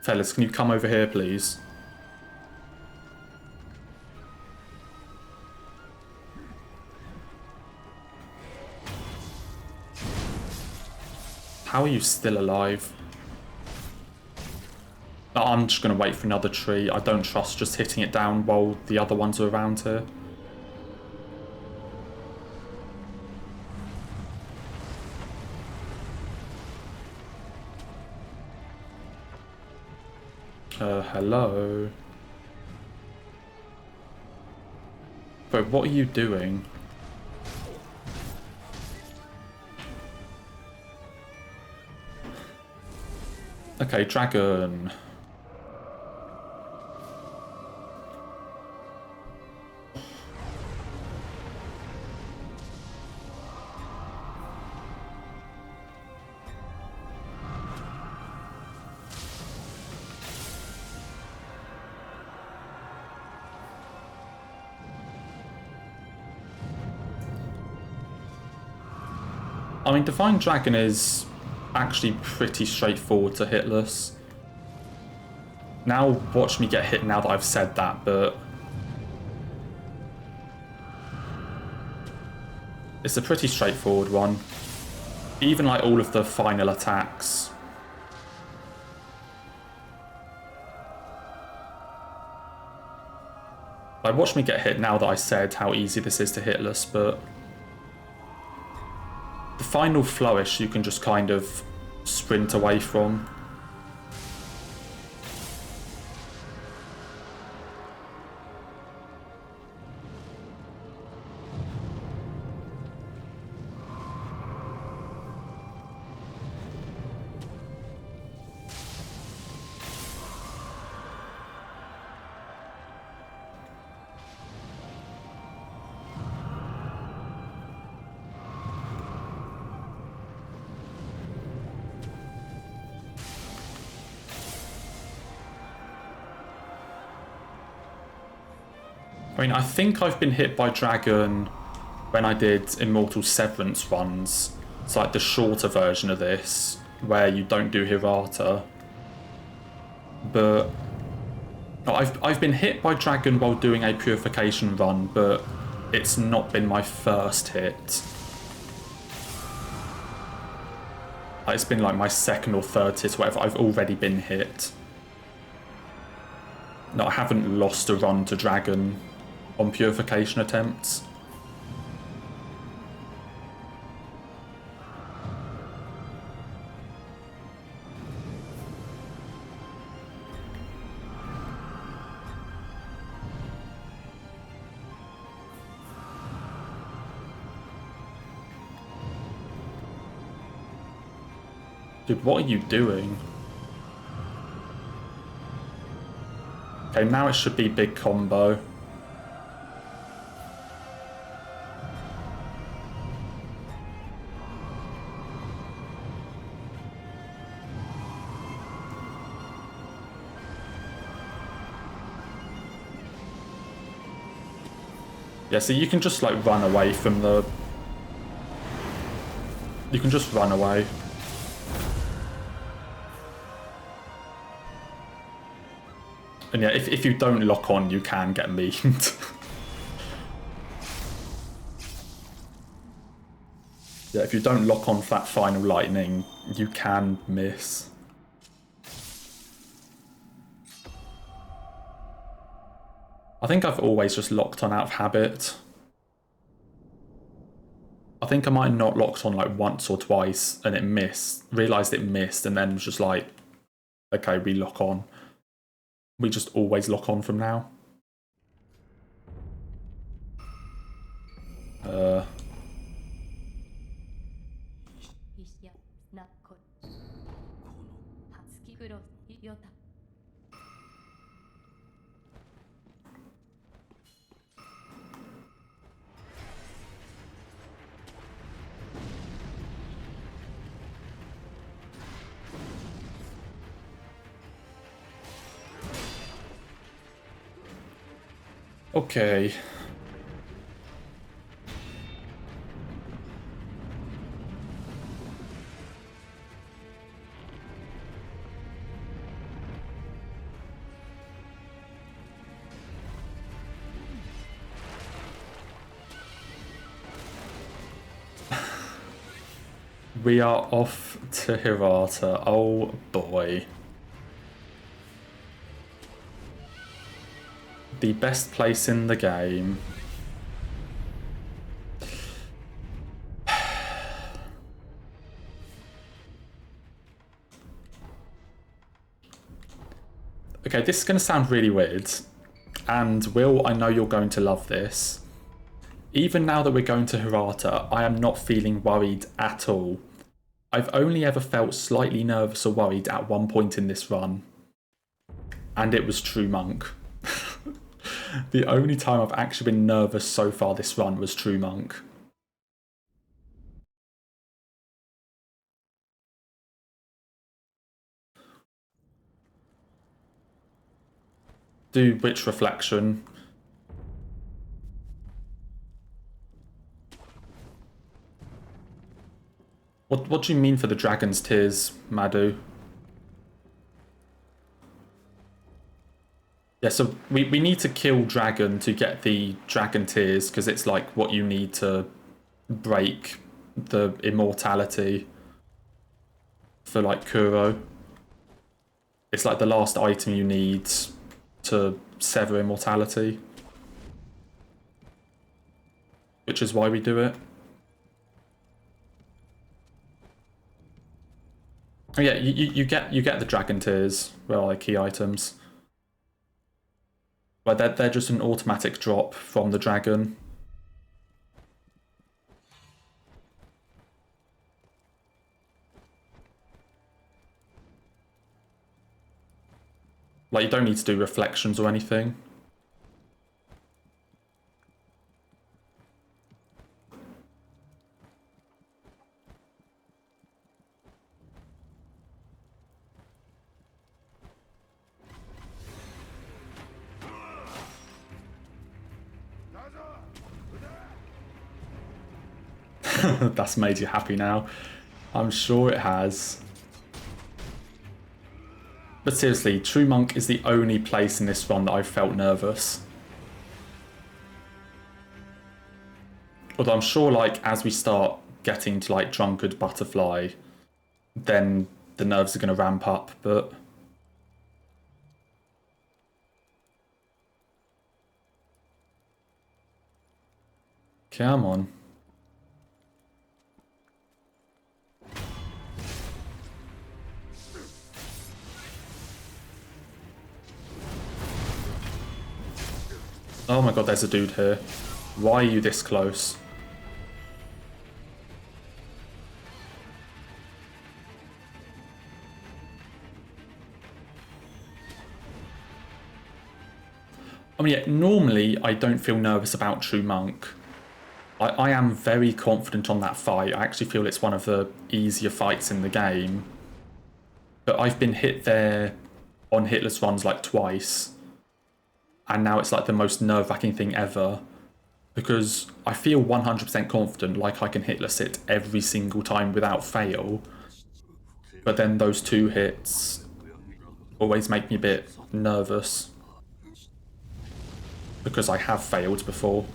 Fellas, can you come over here, please? How are you still alive? Oh, I'm just going to wait for another tree. I don't trust just hitting it down while the other ones are around here. Hello? But what are you doing? Okay, dragon. I mean, Divine Dragon is actually pretty straightforward to hitless. Now watch me get hit now that I've said that, but it's a pretty straightforward one. Even like all of the final attacks. Like, watch me get hit now that I said how easy this is to hitless, but the final flourish you can just kind of sprint away from. I mean, I think I've been hit by dragon when I did Immortal Severance runs. It's like the shorter version of this, where you don't do Hirata. But I've been hit by dragon while doing a Purification run, but it's not been my first hit. It's been like my second or third hit, or whatever. I've already been hit. No, I haven't lost a run to dragon on Purification attempts. Dude, what are you doing? Okay, now it should be big combo. Yeah, so you can just like run away from the... You can just run away. And yeah, if you don't lock on, you can get memed. Yeah, if you don't lock on for that final lightning, you can miss. I think I've always just locked on out of habit. I think I might have not locked on like once or twice and it missed, realised it missed, and then was just like, okay, we lock on. We just always lock on from now. Okay. We are off to Hirata. Oh boy. The best place in the game. Okay, this is going to sound really weird. And Will, I know you're going to love this. Even now that we're going to Hirata, I am not feeling worried at all. I've only ever felt slightly nervous or worried at one point in this run. And it was True Monk. The only time I've actually been nervous so far this run was True Monk. Do Witch Reflection. What do you mean for the Dragon's Tears, Madhu? Yeah, so we need to kill Dragon to get the Dragon Tears, because it's like what you need to break the immortality for like Kuro. It's like the last item you need to sever immortality. Which is why we do it. Oh yeah, you get the Dragon Tears, well, like key items. But they're just an automatic drop from the dragon. Like, you don't need to do reflections or anything. That's made you happy now. I'm sure it has. But seriously, True Monk is the only place in this run that I've felt nervous. Although I'm sure, like, as we start getting to, like, Drunkard Butterfly, then the nerves are going to ramp up, but... Come on. Oh my god, there's a dude here. Why are you this close? I mean, yeah, normally I don't feel nervous about True Monk. I am very confident on that fight. I actually feel it's one of the easier fights in the game. But I've been hit there on Hitless runs like twice. And now it's like the most nerve-wracking thing ever. Because I feel 100% confident, like I can Hitless it every single time without fail. But then those two hits always make me a bit nervous. Because I have failed before.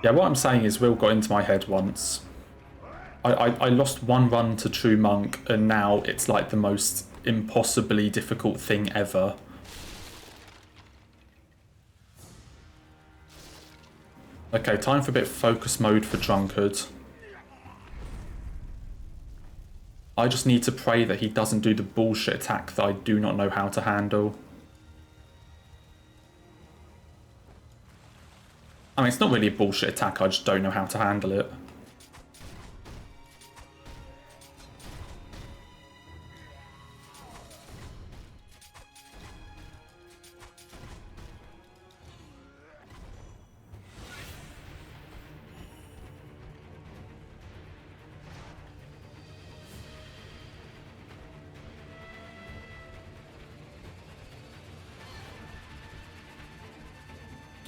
Yeah, what I'm saying is Will got into my head once. I lost one run to True Monk, and now it's like the most impossibly difficult thing ever. Okay, time for a bit of focus mode for Drunkard. I just need to pray that he doesn't do the bullshit attack that I do not know how to handle. I mean, it's not really a bullshit attack, I just don't know how to handle it.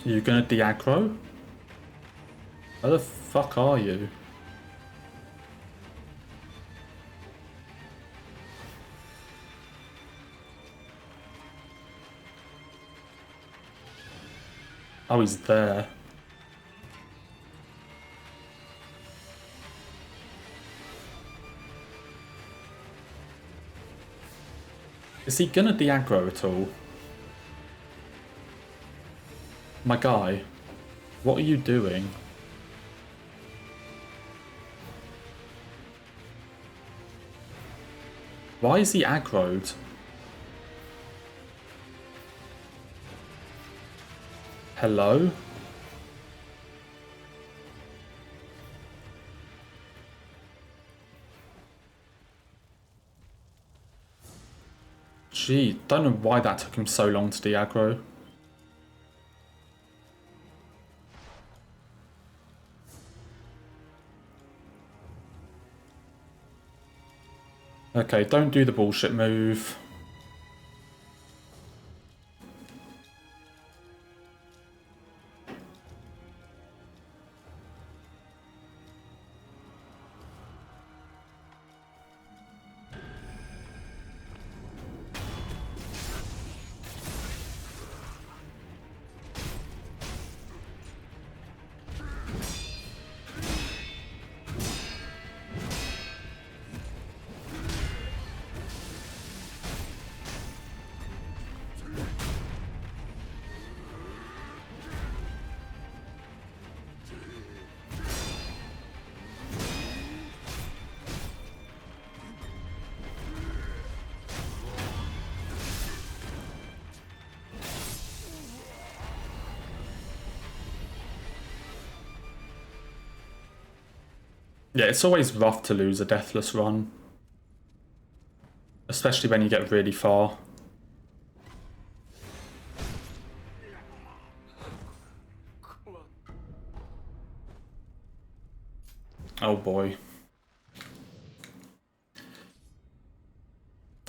You gonna de-aggro? Where the fuck are you? Oh, he's there. Is he gonna de-aggro at all? My guy, what are you doing? Why is he aggroed? Hello? Gee, don't know why that took him so long to de-aggro. Okay, don't do the bullshit move. Yeah, it's always rough to lose a deathless run. especially when you get really far. Oh boy.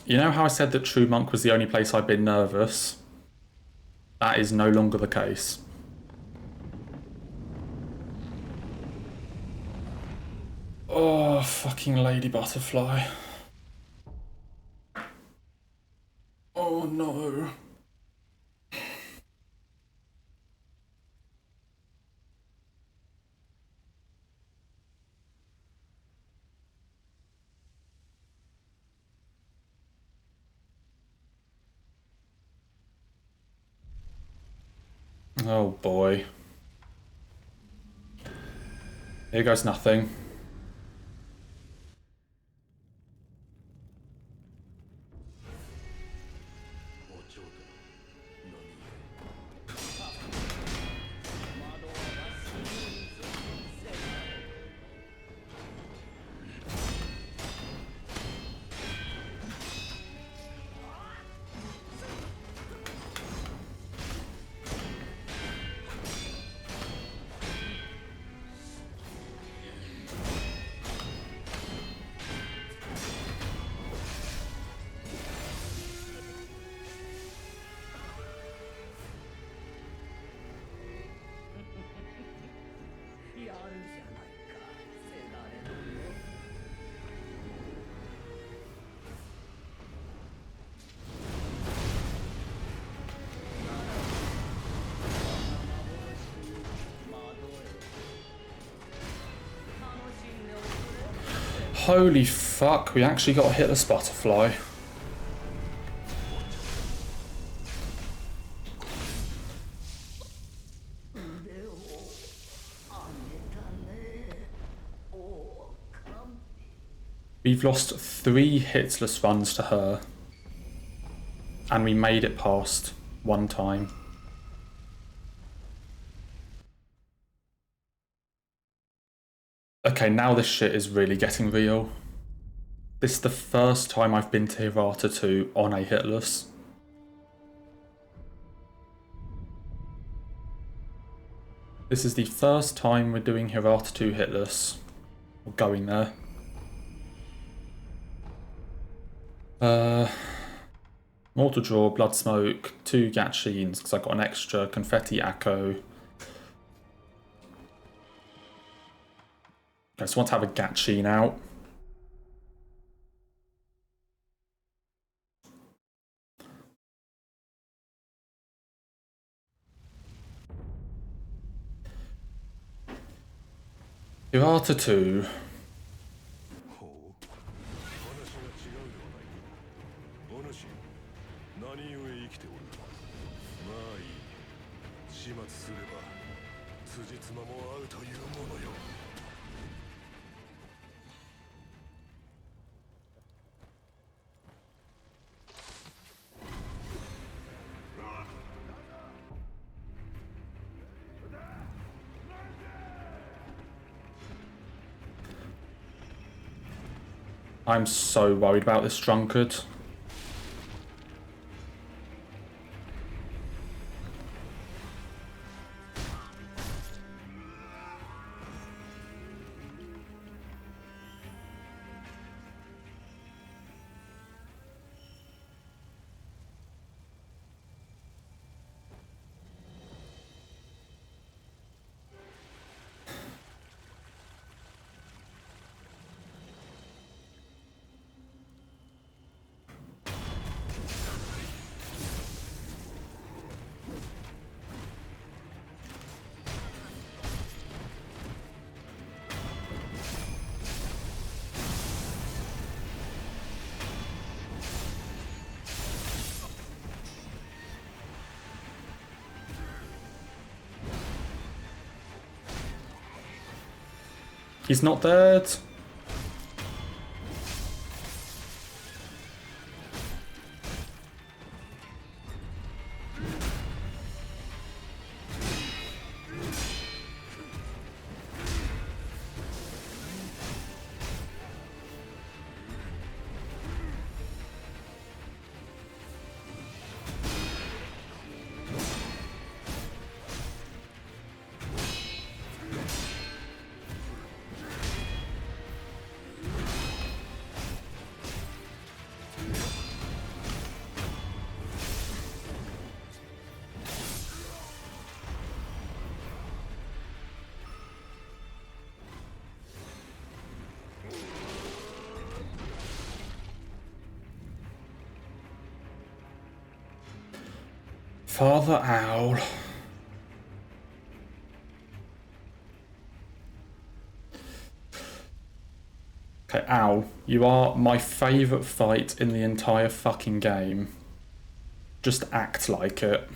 You know how I said that True Monk was the only place I'd been nervous? That is no longer the case. Oh, fucking lady butterfly. Oh no. Oh boy. Here goes nothing. Holy fuck, we actually got a Hitless butterfly. We've lost 3 Hitless runs to her. And we made it past 1 time. Okay, now this shit is really getting real. This is the first time I've been to Hirata 2 on a Hitless. This is the first time we're doing Hirata 2 Hitless. Or going there. Mortal Draw, Blood Smoke, 2 Gatchines, because I got an extra Confetti Echo. I just want to have a Gatchine out. Hirata 2. I'm so worried about this drunkard. He's not dead. Father Owl. Okay, Owl, you are my favourite fight in the entire fucking game. Just act like it.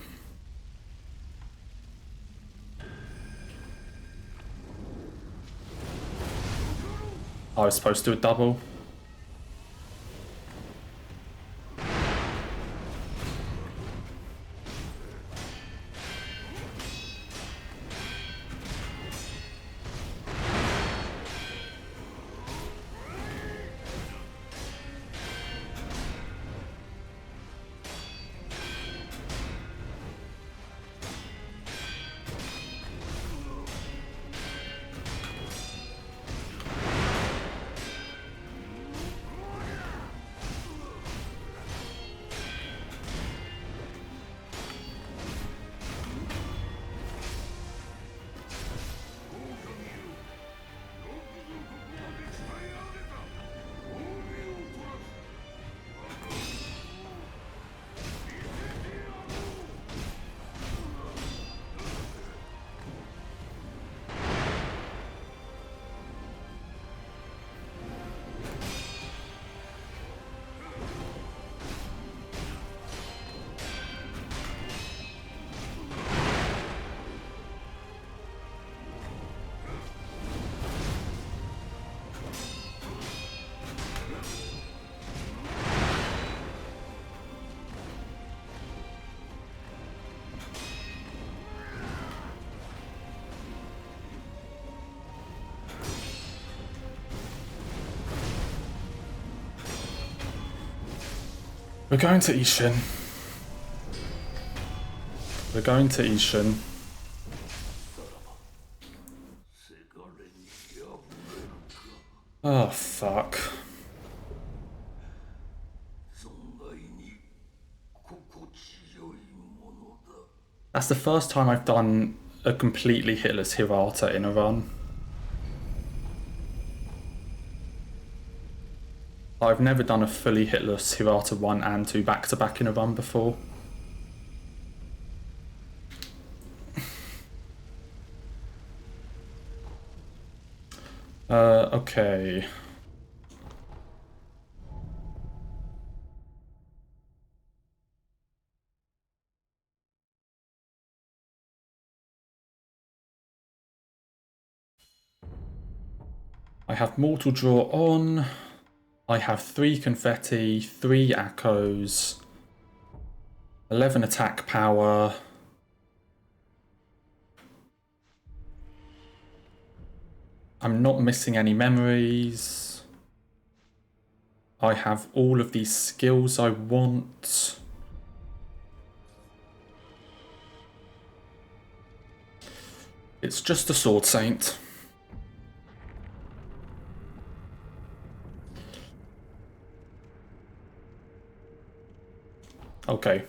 I was supposed to do a double. We're going to Ishin. We're going to Ishin. Oh, fuck. That's the first time I've done a completely hitless Hirata in a run. I've never done a fully hitless Hirata 1 and 2 back-to-back in a run before. Okay. I have Mortal Draw on. I have 3 confetti, 3 echoes, 11 attack power. I'm not missing any memories. I have all of these skills I want. It's just a Sword Saint. Okay.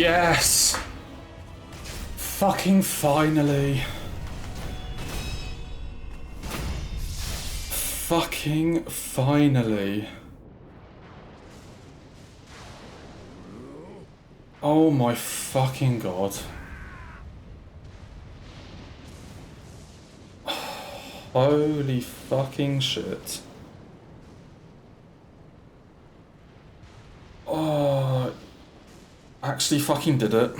Yes! Fucking finally. Fucking finally. Oh my fucking god. Holy fucking shit. Oh, actually fucking did it.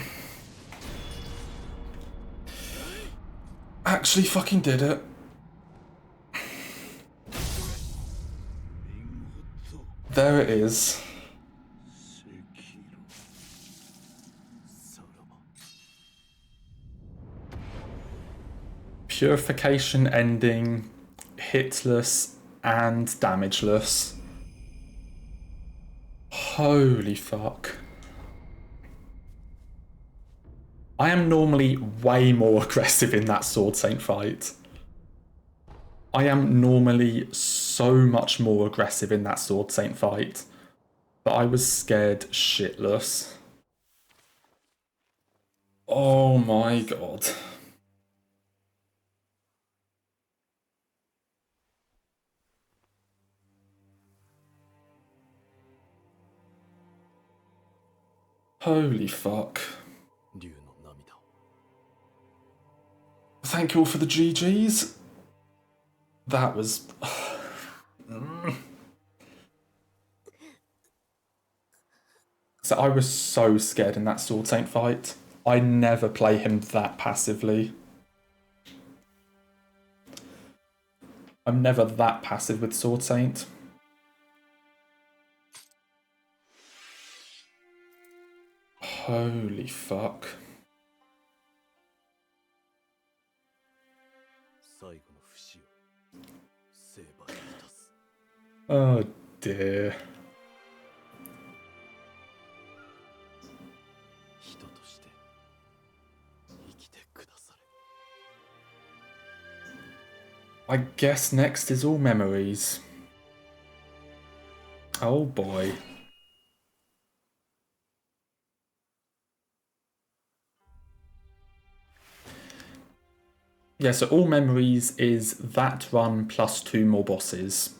Actually fucking did it. There it is. Purification ending, hitless and damageless. Holy fuck. I am normally way more aggressive in that Sword Saint fight. I am normally so much more aggressive in that Sword Saint fight. But I was scared shitless. Oh my god. Holy fuck. Thank you all for the GGs. That was... So I was so scared in that Sword Saint fight. I never play him that passively. I'm never that passive with Sword Saint. Holy fuck. Oh dear. I guess next is all memories. Oh boy. Yeah, so all memories is that run plus 2 more bosses.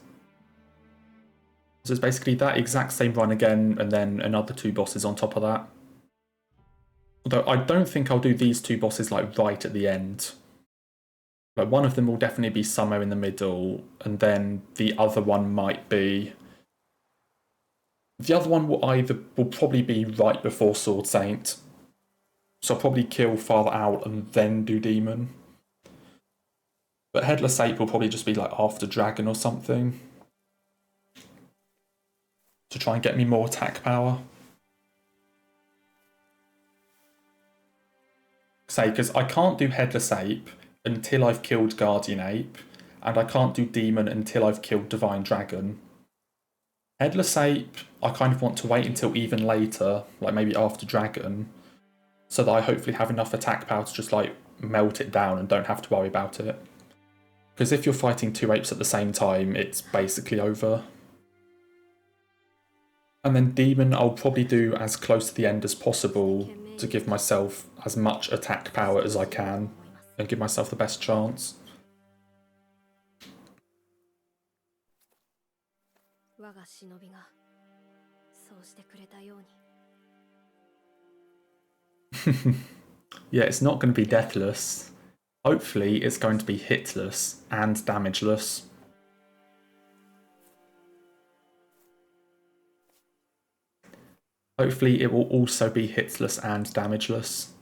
So it's basically that exact same run again and then another 2 bosses on top of that. Although I don't think I'll do these 2 bosses like right at the end. Like one of them will definitely be somewhere in the middle and then the other one might be... The other one will probably be right before Sword Saint. So I'll probably kill Father Owl and then do Demon. But Headless Ape will probably just be like after Dragon or something. To try and get me more attack power. Say, because I can't do Headless Ape until I've killed Guardian Ape. And I can't do Demon until I've killed Divine Dragon. Headless Ape, I kind of want to wait until even later, like maybe after Dragon, so that I hopefully have enough attack power to just like melt it down and don't have to worry about it. Because if you're fighting 2 apes at the same time, it's basically over. And then Demon I'll probably do as close to the end as possible to give myself as much attack power as I can and give myself the best chance. Yeah, it's not going to be deathless. Hopefully it's going to be hitless and damageless. Hopefully it will also be hitless and damageless.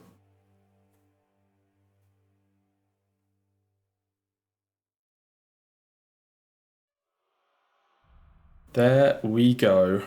There we go.